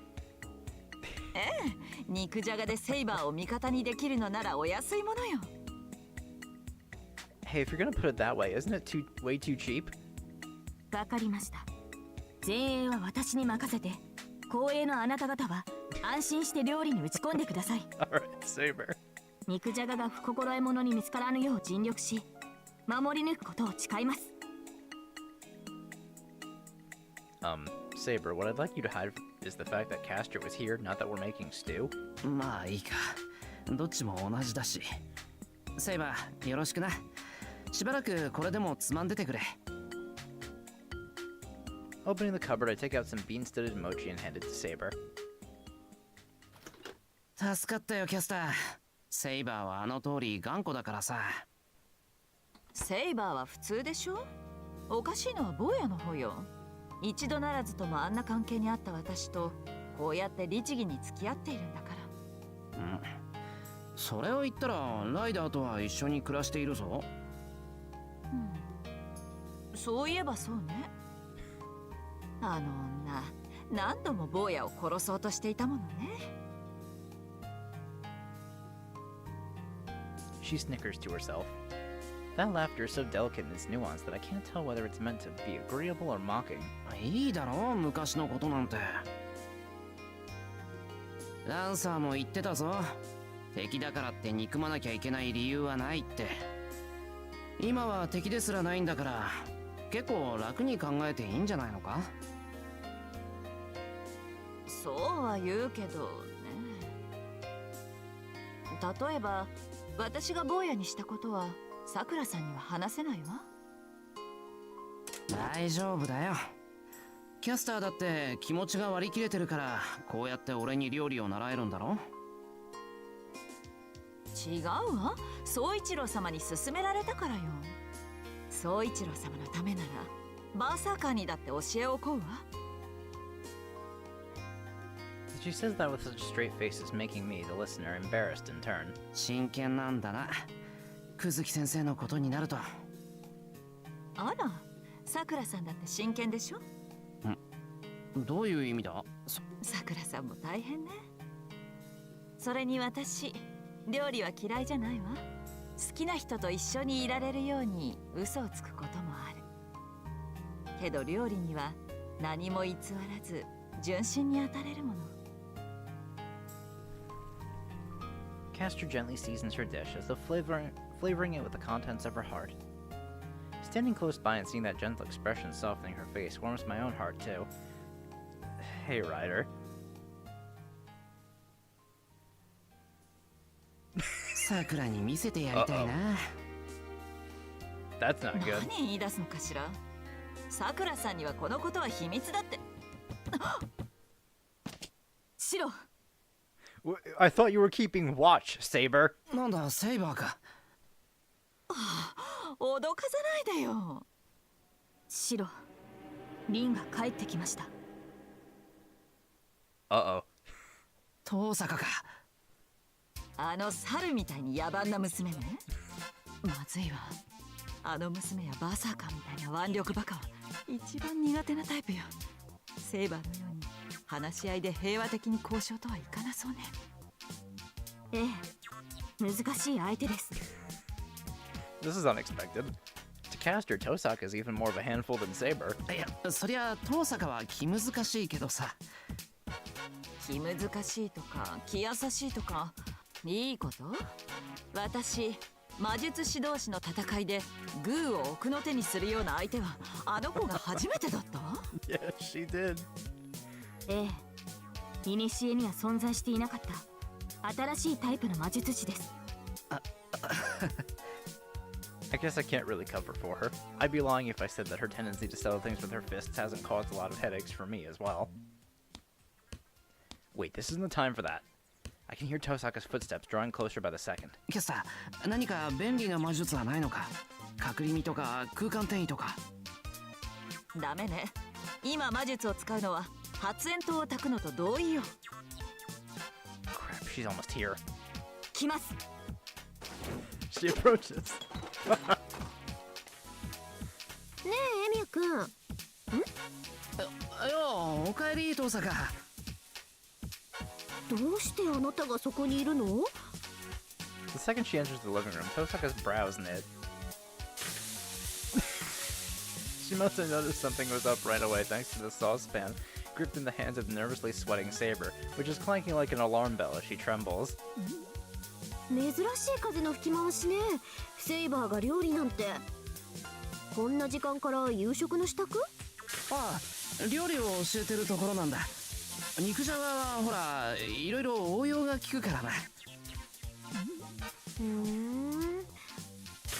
肉じゃがでセイバーを味方にできるのならお安いものよ。 Hey, if you're gonna put it that way, isn't it way too cheap? わかりました。前衛は私に任せて、後衛のあなた方は安心して料理に打ち込んでください。Alright, Saber. 肉じゃがが不心得者に見つからぬよう尽力し、守り抜くことを誓います。Saber, what I'd like you to hide is the fact that Castor was here, not that we're making stew. まあいいか。どっちも同じだし。セイバー、よろしくな。しばらくこれでもつまんでてくれ。Opening the cupboard, I take out some bean-studded mochi and hand it to Saber. 助かったよ、キャスター。セイバーはあの通り頑固だからさ。セイバーは普通でしょ。おかしいのは坊やの方よ。一度ならずともあんな関係にあった私とこうやって律儀に付き合っているんだから。うん。それを言ったらライダーとは一緒に暮らしているぞ。そういえばそうね。あの女何度も坊やを殺そうとしていたものね。She snickers to herself. That laughter is so delicate in its nuance that I can't tell whether it's meant to be agreeable or mocking. いいだろ、昔のことなんて。ランサーも言ってたぞ。敵だからって憎まなきゃいけない理由はないって。今は敵ですらないんだから、結構楽に考えていいんじゃないのか。そうは言うけどね。例えば私が坊やにしたことはさくらさんには話せないわ。大丈夫だよ。キャスターだって気持ちが割り切れてるからこうやって俺に料理を習えるんだろ。違うわ。宗一郎様に勧められたからよ。宗一郎様のためならバーサーカーにだって教えを請うわ。She says that with such a straight face as making me, the listener, embarrassed in turn. 真剣なんだな。久月先生のことになると。あら、さくらさんだって真剣でしょ。どういう意味だ。さくらさんも大変ね。それに私料理は嫌いじゃないわ。好きな人と一緒にいられるように嘘をつくこともあるけど、料理には何も偽らず純真に当たれるもの。Castor gently seasons her dish, as though flavoring it with the contents of her heart. Standing close by and seeing that gentle expression softening her face warms my own heart too. Hey, Ryder. さくらに見せてやりたいな。That's not good. 何言い出すのかしら。さくらさんにはこのことは秘密だって。シロ。I thought you were keeping watch, Saber. なんだ、セイバーか。脅かさないでよ。シロ、リンが帰ってきました。Uh-oh. 遠坂か。あの猿みたいに野蛮な娘ね。まずいわ。あの娘やバーサーカーみたいな腕力バカは一番苦手なタイプよ。セイバーのように話し合いで平和的に交渉とはいかなそうね。ええ、難しい相手です。This is unexpected. To Castor, Tosaka is even more of a handful than Saber. いや、そりゃ遠坂は気難しいけどさ。気難しいとか気優しいとかいいこと。私魔術師同士の戦いでグーを奥の手にするような相手はあの子が初めてだったわ。Yeah, she did. ええ、古には存在していなかった新しいタイプの魔術師です。I guess I can't really cover for her. I'd be lying if I said that her tendency to settle things with her fists hasn't caused a lot of headaches for me as well. Wait, this isn't the time for that. I can hear Tosaka's footsteps drawing closer by the second. キャスター、何か便利な魔術はないのか？隠れ身とか空間転移とか。ダメね。今魔術を使うのは発煙筒を焚くのと同意よ。Crap, she's almost here. 来ます。 She approaches. ねえエミヤくん、よう、おかえり、遠坂。どうしてあなたがそこにいるの？ The second she enters the living room, Tosaka's brows knit. She must have noticed something was up right away thanks to the saucepan gripped in the hands of nervously sweating Saber, which is clanking like an alarm bell as she trembles. 珍しい風の吹き回しね。セイバーが料理なんて。こんな時間から夕食の支度？ああ、料理を教えてるところなんだ。肉じゃがはほら、いろいろ応用が効くからな。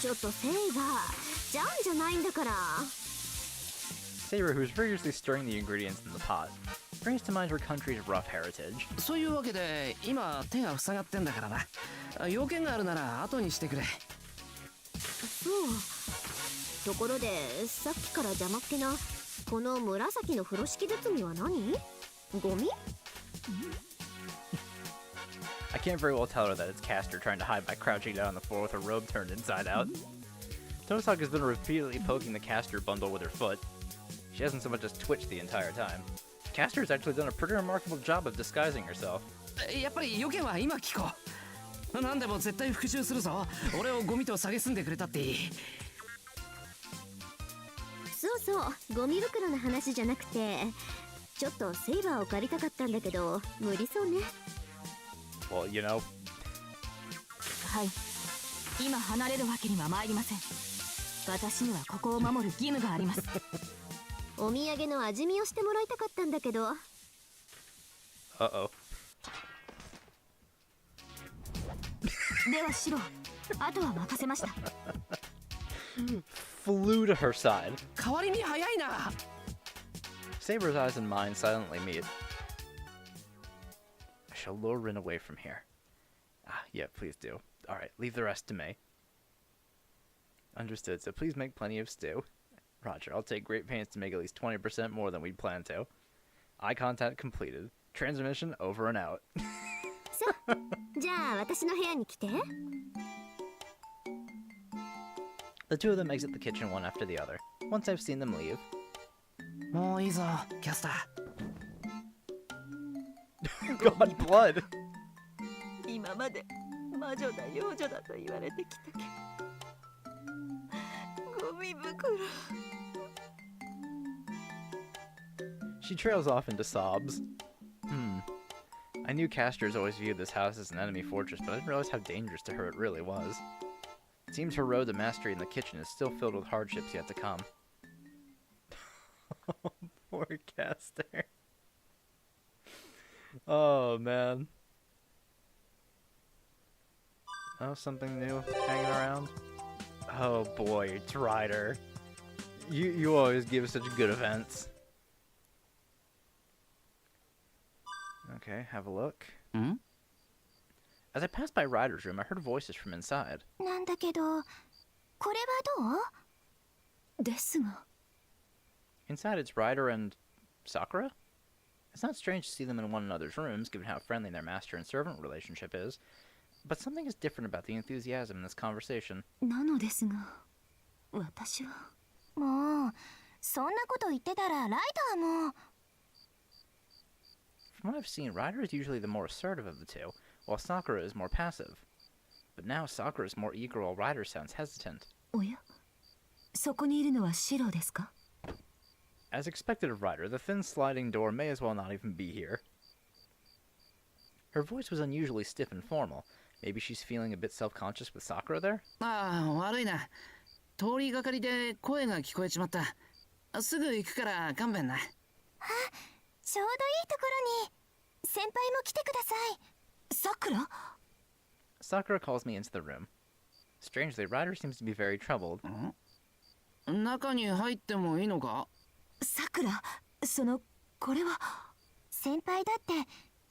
ちょっとセイバー、ジャンじゃないんだから。Saber, who's vigorously stirring the ingredients in the pot, brings to mind her country's rough heritage. そういうわけで、今手が塞がってんだからな。用件があるなら後にしてくれ。そう。ところで、さっきから邪魔っ気なこの紫の風呂敷包みは何？ゴミ？ I can't very well tell her that it's Castor trying to hide by crouching down on the floor with her robe turned inside out. Tosaka's been repeatedly poking the Castor bundle with her foot. She hasn't so much as twitched the entire time. Castor's actually done a pretty remarkable job of disguising herself. やっぱり用件は今聞こう。何でも絶対復讐するぞ。俺をゴミと蔑んでくれたっていい。そうそう、ゴミ袋の話じゃなくて、ちょっとセイバーを借りたかったんだけど、無理そうね。Well, you know. はい、今離れるわけには参りません。私にはここを守る義務があります。お土産の味見をしてもらいたかったんだけど。Uh-oh. ではシロ、あとは任せました。Flew to her side. 代わりに早いな。Saber's eyes and mine silently meet. I shall lure Rin away from here. Ah, yeah, please do. Alright, leave the rest to me. Understood, so please make plenty of stew. Roger, I'll take great pains to make at least 20% more than we'd planned to. Eye contact completed. Transmission over and out. さあ、じゃあ私の部屋に来て。The two of them exit the kitchen one after the other. Once I've seen them leave. もういいぞ、キャスター。God, blood! 今まで魔女だ幼女だと言われてきたけど、ゴミ袋。She trails off into sobs. I knew Castor's always viewed this house as an enemy fortress, but I didn't realize how dangerous to her it really was. It seems her road to mastery in the kitchen is still filled with hardships yet to come. Poor Castor. Oh, man. Oh, something new hanging around? Oh boy, it's Ryder. You always give such good events. Okay, have a look. As I passed by Ryder's room, I heard voices from inside. なんだけど、これはどう？ですが。Inside, it's Ryder and Sakura? It's not strange to see them in one another's rooms, given how friendly their master and servant relationship is. But something is different about the enthusiasm in this conversation. なのですが、私は。もう、そんなこと言ってたらライダーも。From what I've seen, Ryder is usually the more assertive of the two, while Sakura is more passive. But now Sakura is more eager while Ryder sounds hesitant. おや、そこにいるのはシロですか? As expected of Ryder, the thin sliding door may as well not even be here. Her voice was unusually stiff and formal. Maybe she's feeling a bit self-conscious with Sakura there? ああ、悪いな。通りがかりで声が聞こえちまった。すぐ行くから勘弁な。ちょうどいいところに。先輩も来てください。さくら? Sakura calls me into the room. Strangely, Ryder seems to be very troubled. 中に入ってもいいのか？さくら、これは先輩だって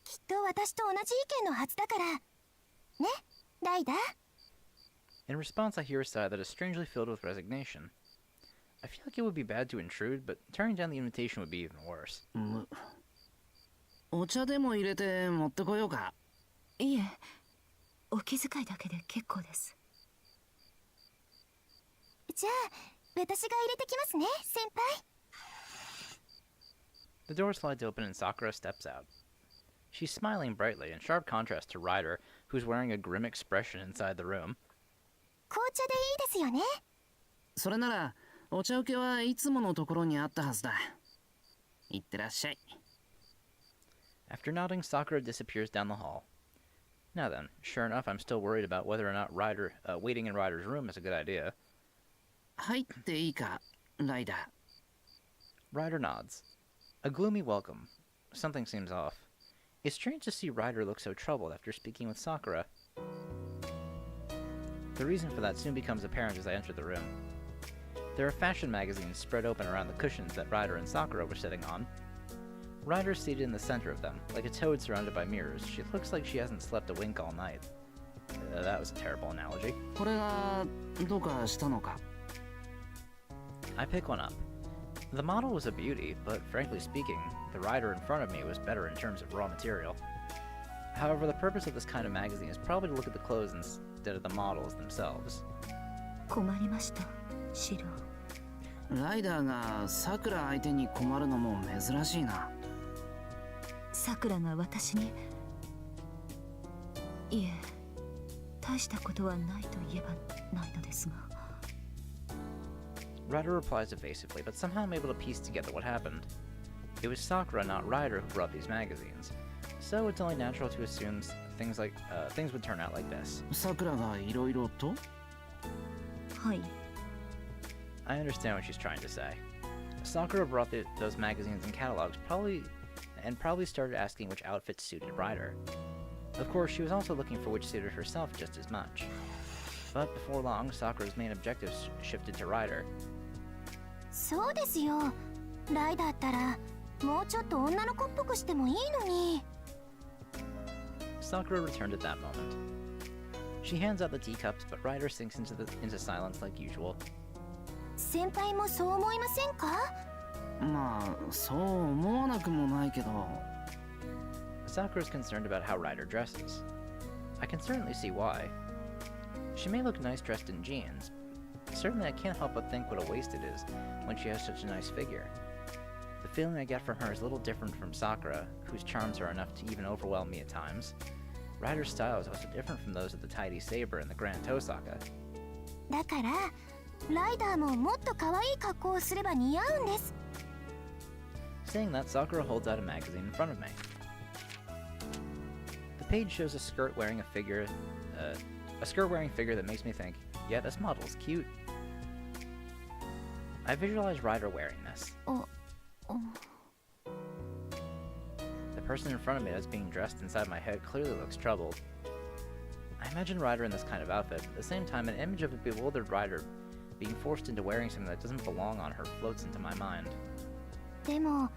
きっと私と同じ意見のはずだからね、ライダー。 In response, I hear a sigh that is strangely filled with resignation. I feel like it would be bad to intrude, but turning down the invitation would be even worse. お茶でも入れて持ってこようか？いえ、お気遣いだけで結構です。じゃあ私が入れてきますね、先輩。 The door slides open and Sakura steps out. She's smiling brightly, in sharp contrast to Ryder, who's wearing a grim expression inside the room. 紅茶でいいですよね。それならお茶受けはいつものところにあったはずだ。いってらっしゃい。After nodding, Sakura disappears down the hall. Now then, sure enough, I'm still worried about whether or not waiting in Ryder's room is a good idea. 入っていいか、ライダー。Ryder nods. A gloomy welcome. Something seems off. It's strange to see Ryder look so troubled after speaking with Sakura. The reason for that soon becomes apparent as I enter the room. There are fashion magazines spread open around the cushions that Ryder and Sakura were sitting on. Ryder's seated in the center of them, like a toad surrounded by mirrors. She looks like she hasn't slept a wink all night. That was a terrible analogy. これがどうかしたのか？ I pick one up. The model was a beauty, but frankly speaking, the rider in front of me was better in terms of raw material. However, the purpose of this kind of magazine is probably to look at the clothes instead of the models themselves. 困りました、シロ。ライダーがさくら相手に困るのも珍しいな。さくらが私に、いえ、大したことはないと言えばないのですが。Ryder replies evasively, but somehow I'm able to piece together what happened. It was Sakura, not Ryder, who brought these magazines. So it's only natural to assume things would turn out like this. さくらがいろいろと？はい。 I understand what she's trying to say. Sakura brought those magazines and catalogs probably started asking which outfits suited Ryder. Of course, she was also looking for which suited herself just as much. But before long, Sakura's main objectives shifted to Ryder. そうですよ。ライダーったらもうちょっと女の子っぽくしてもいいのに。 Sakura returned at that moment. She hands out the teacups, but Ryder sinks into silence like usual. 先輩もそう思いませんか？まあそう思わなくもないけど。 Sakura's concerned about how Ryder dresses. I can certainly see why. She may look nice dressed in jeans. Certainly I can't help but think what a waist it is when she has such a nice figure. The feeling I get from her is a little different from Sakura, whose charms are enough to even overwhelm me at times. Ryder's style is also different from those of the tidy Saber and the Grand Tosaka. だからライダーももっと可愛い格好をすれば似合うんです。 Saying that, Sakura holds out a magazine in front of me. The page shows a skirt-wearing figure that makes me think, yeah, this model's cute. I visualize Ryder wearing this. The person in front of me that's being dressed inside my head clearly looks troubled. I imagine Ryder in this kind of outfit, but at the same time, an image of a bewildered Ryder being forced into wearing something that doesn't belong on her floats into my mind. でも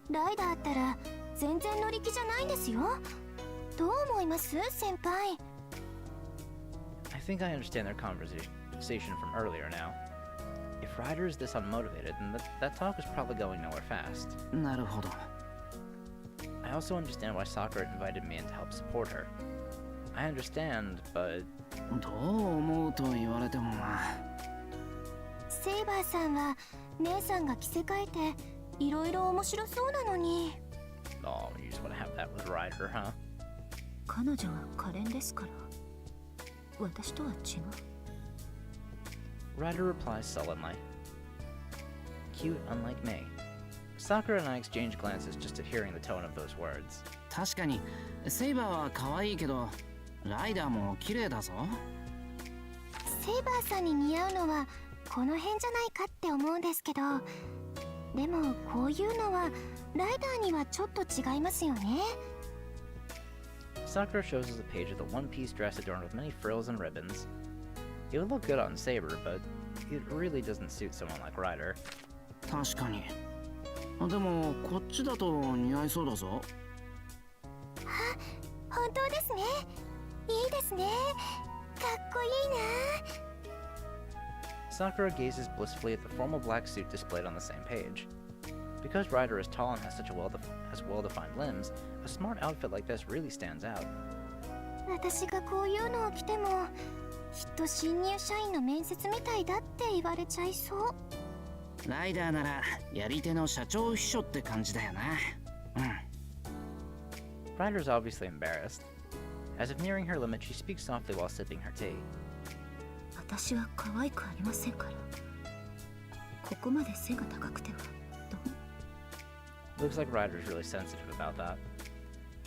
ライダーったら全然乗り気じゃないんですよ。どう思います、先輩？ I think I understand their conversation from earlier now. If Ryder is this unmotivated, then that talk is probably going nowhere fast. なるほど。 I also understand why Sakura invited me in to help support her. I understand, but... どう思うと言われてもな。セイバーさんは姉さんが着せ替えていろいろ面白そうなのに。 Oh, you just want to have that with Ryder, huh? 彼女は可憐ですから。私とは違う。 Ryder replies sullenly. Cute, unlike me. Sakura and I exchange glances just at hearing the tone of those words. 確かにセイバーは可愛いけどライダーも綺麗だぞ。セイバーさんに似合うのはこの辺じゃないかって思うんですけど、でもこういうのはライダーにはちょっと違いますよね。 Sakura shows us a page of the one-piece dress adorned with many frills and ribbons. It would look good on Saber, but it really doesn't suit someone like Ryder. 確かに。でもこっちだと似合いそうだぞ。本当ですね。いいですね。かっこいいな。Sakura gazes blissfully at the formal black suit displayed on the same page. Because Ryder is tall and has such has well-defined limbs, a smart outfit like this really stands out. 私がこういうのを着てもきっと新入社員の面接みたいだって言われちゃいそう。ライダーならやり手の社長秘書って感じだよな。Ryder's obviously embarrassed. As if nearing her limit, she speaks softly while sipping her tea. 私は可愛くありませんから。ここまで背が高くてはどう？ Looks like Ryder's really sensitive about that.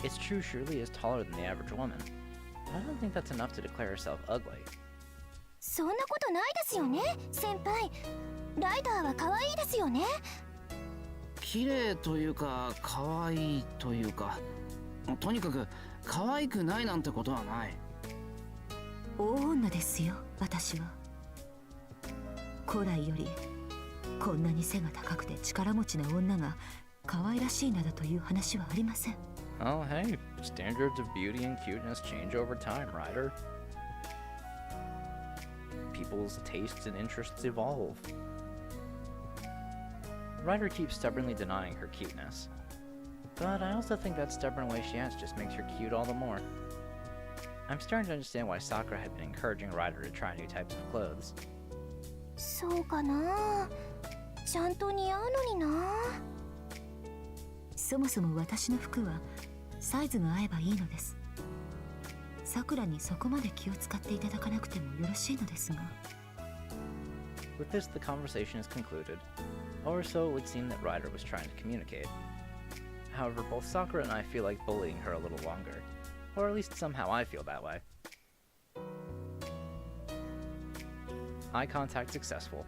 It's true Shirley is taller than the average woman, but I don't think that's enough to declare herself ugly. そんなことないですよね、先輩。ライダーは可愛いですよね。綺麗というか可愛いというか、とにかく可愛くないなんてことはない。大女ですよ、私は。古来よりこんなに背が高くて力持ちな女が可愛らしいなどという話はありません。Oh, hey, standards of beauty and cuteness change over time, Ryder. People's tastes and interests evolve. Ryder keeps stubbornly denying her cuteness. But I also think that stubborn way she has just makes her cute all the more. I'm starting to understand why Sakura had been encouraging Ryder to try new types of clothes. そうかな。ちゃんと似合うのにな。そもそも私の服はサイズが合えばいいのです。さくらにそこまで気を使っていただかなくてもよろしいのですが。With this, the conversation is concluded, or so it would seem that Ryder was trying to communicate. However, both Sakura and I feel like bullying her a little longer, or at least somehow I feel that way. Eye contact successful.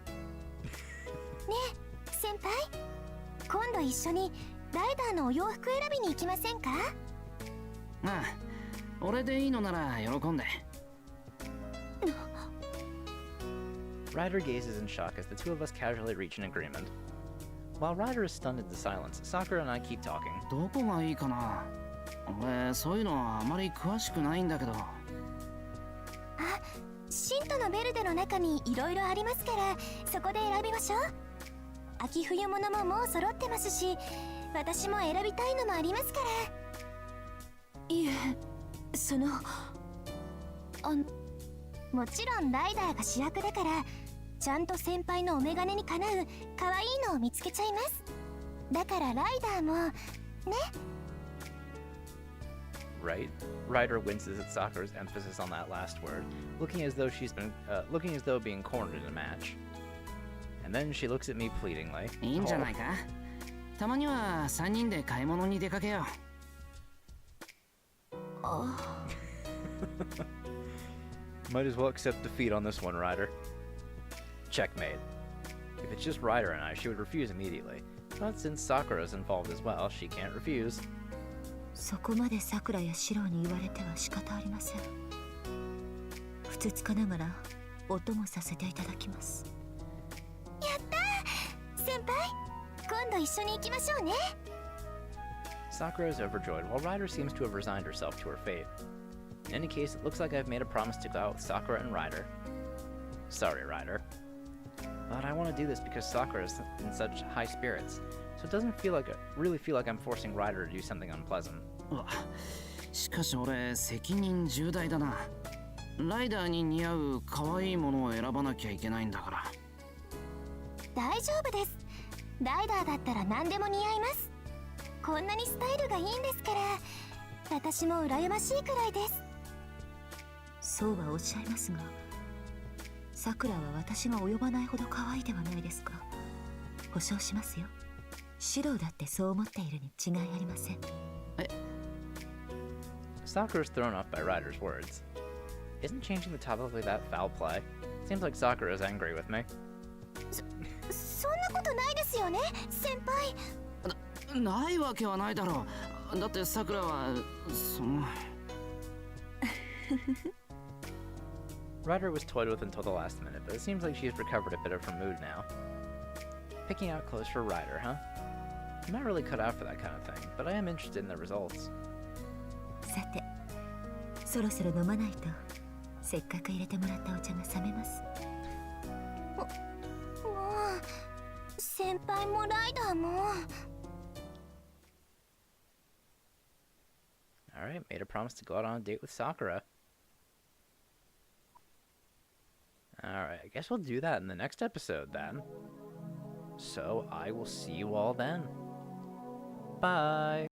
ねえ、先輩。今度一緒にライダーのお洋服選びに行きませんか？ああ、俺でいいのなら喜んで。Ryder gazes in shock as the two of us casually reach an agreement. While Ryder is stunned into silence, Sakura and I keep talking. どこがいいかな。俺そういうのはあまり詳しくないんだけど。シントのベルデの中にいろいろありますから、そこで選びましょう。秋冬物ももう揃ってますし、私も選びたいのもありますから。いえ、もちろんライダーが主役だから、ちゃんと先輩のお眼鏡にかなう可愛いのを見つけちゃいます。だからライダーもね。Right? Ryder winces at Sakura's emphasis on that last word, looking as though being cornered in a match. And then she looks at me pleadingly. いいんじゃないか。たまには3人で買い物に出かけよう。Might as well accept defeat on this one, Ryder. Checkmate. If it's just Ryder and I, she would refuse immediately. But since Sakura's involved as well, she can't refuse. そこまでさくらやシロに言われては仕方ありません。ふつつかながらお供させていただきます。やったー、先輩。今度一緒に行きましょうね。Sakura is overjoyed, while Ryder seems to have resigned herself to her fate. In any case, it looks like I've made a promise to go out with Sakura and Ryder. Sorry, Ryder. But I want to do this because Sakura is in such high spirits, so it doesn't really feel like I'm forcing Ryder to do something unpleasant. うわ、しかし俺責任重大だな。ライダーに似合う可愛いものを選ばなきゃいけないんだから。大丈夫です。ライダーだったら何でも似合います。こんなにスタイルがいいんですから、私も羨ましいくらいです。そうはおっしゃいますが、さくらは私が及ばないほど可愛いではないですか。保証しますよ。シロだってそう思っているに違いありません。Sakura's thrown off by Ryder's words. Isn't changing the topic like that foul play? Seems like Sakura is angry with me. そんなことないですよね、先輩。ないわけはないだろう。だってさくらは Ryder was toyed with until the last minute, but it seems like she's recovered a bit of her mood now. Picking out clothes for Ryder, huh? I'm not really cut out for that kind of thing, but I am interested in the results. さて、そろそろ飲まないとせっかく入れてもらったお茶が冷めます。もう先輩もライダーも。Alright, made a promise to go out on a date with Sakura. Alright, I guess we'll do that in the next episode then. So I will see you all then. Bye!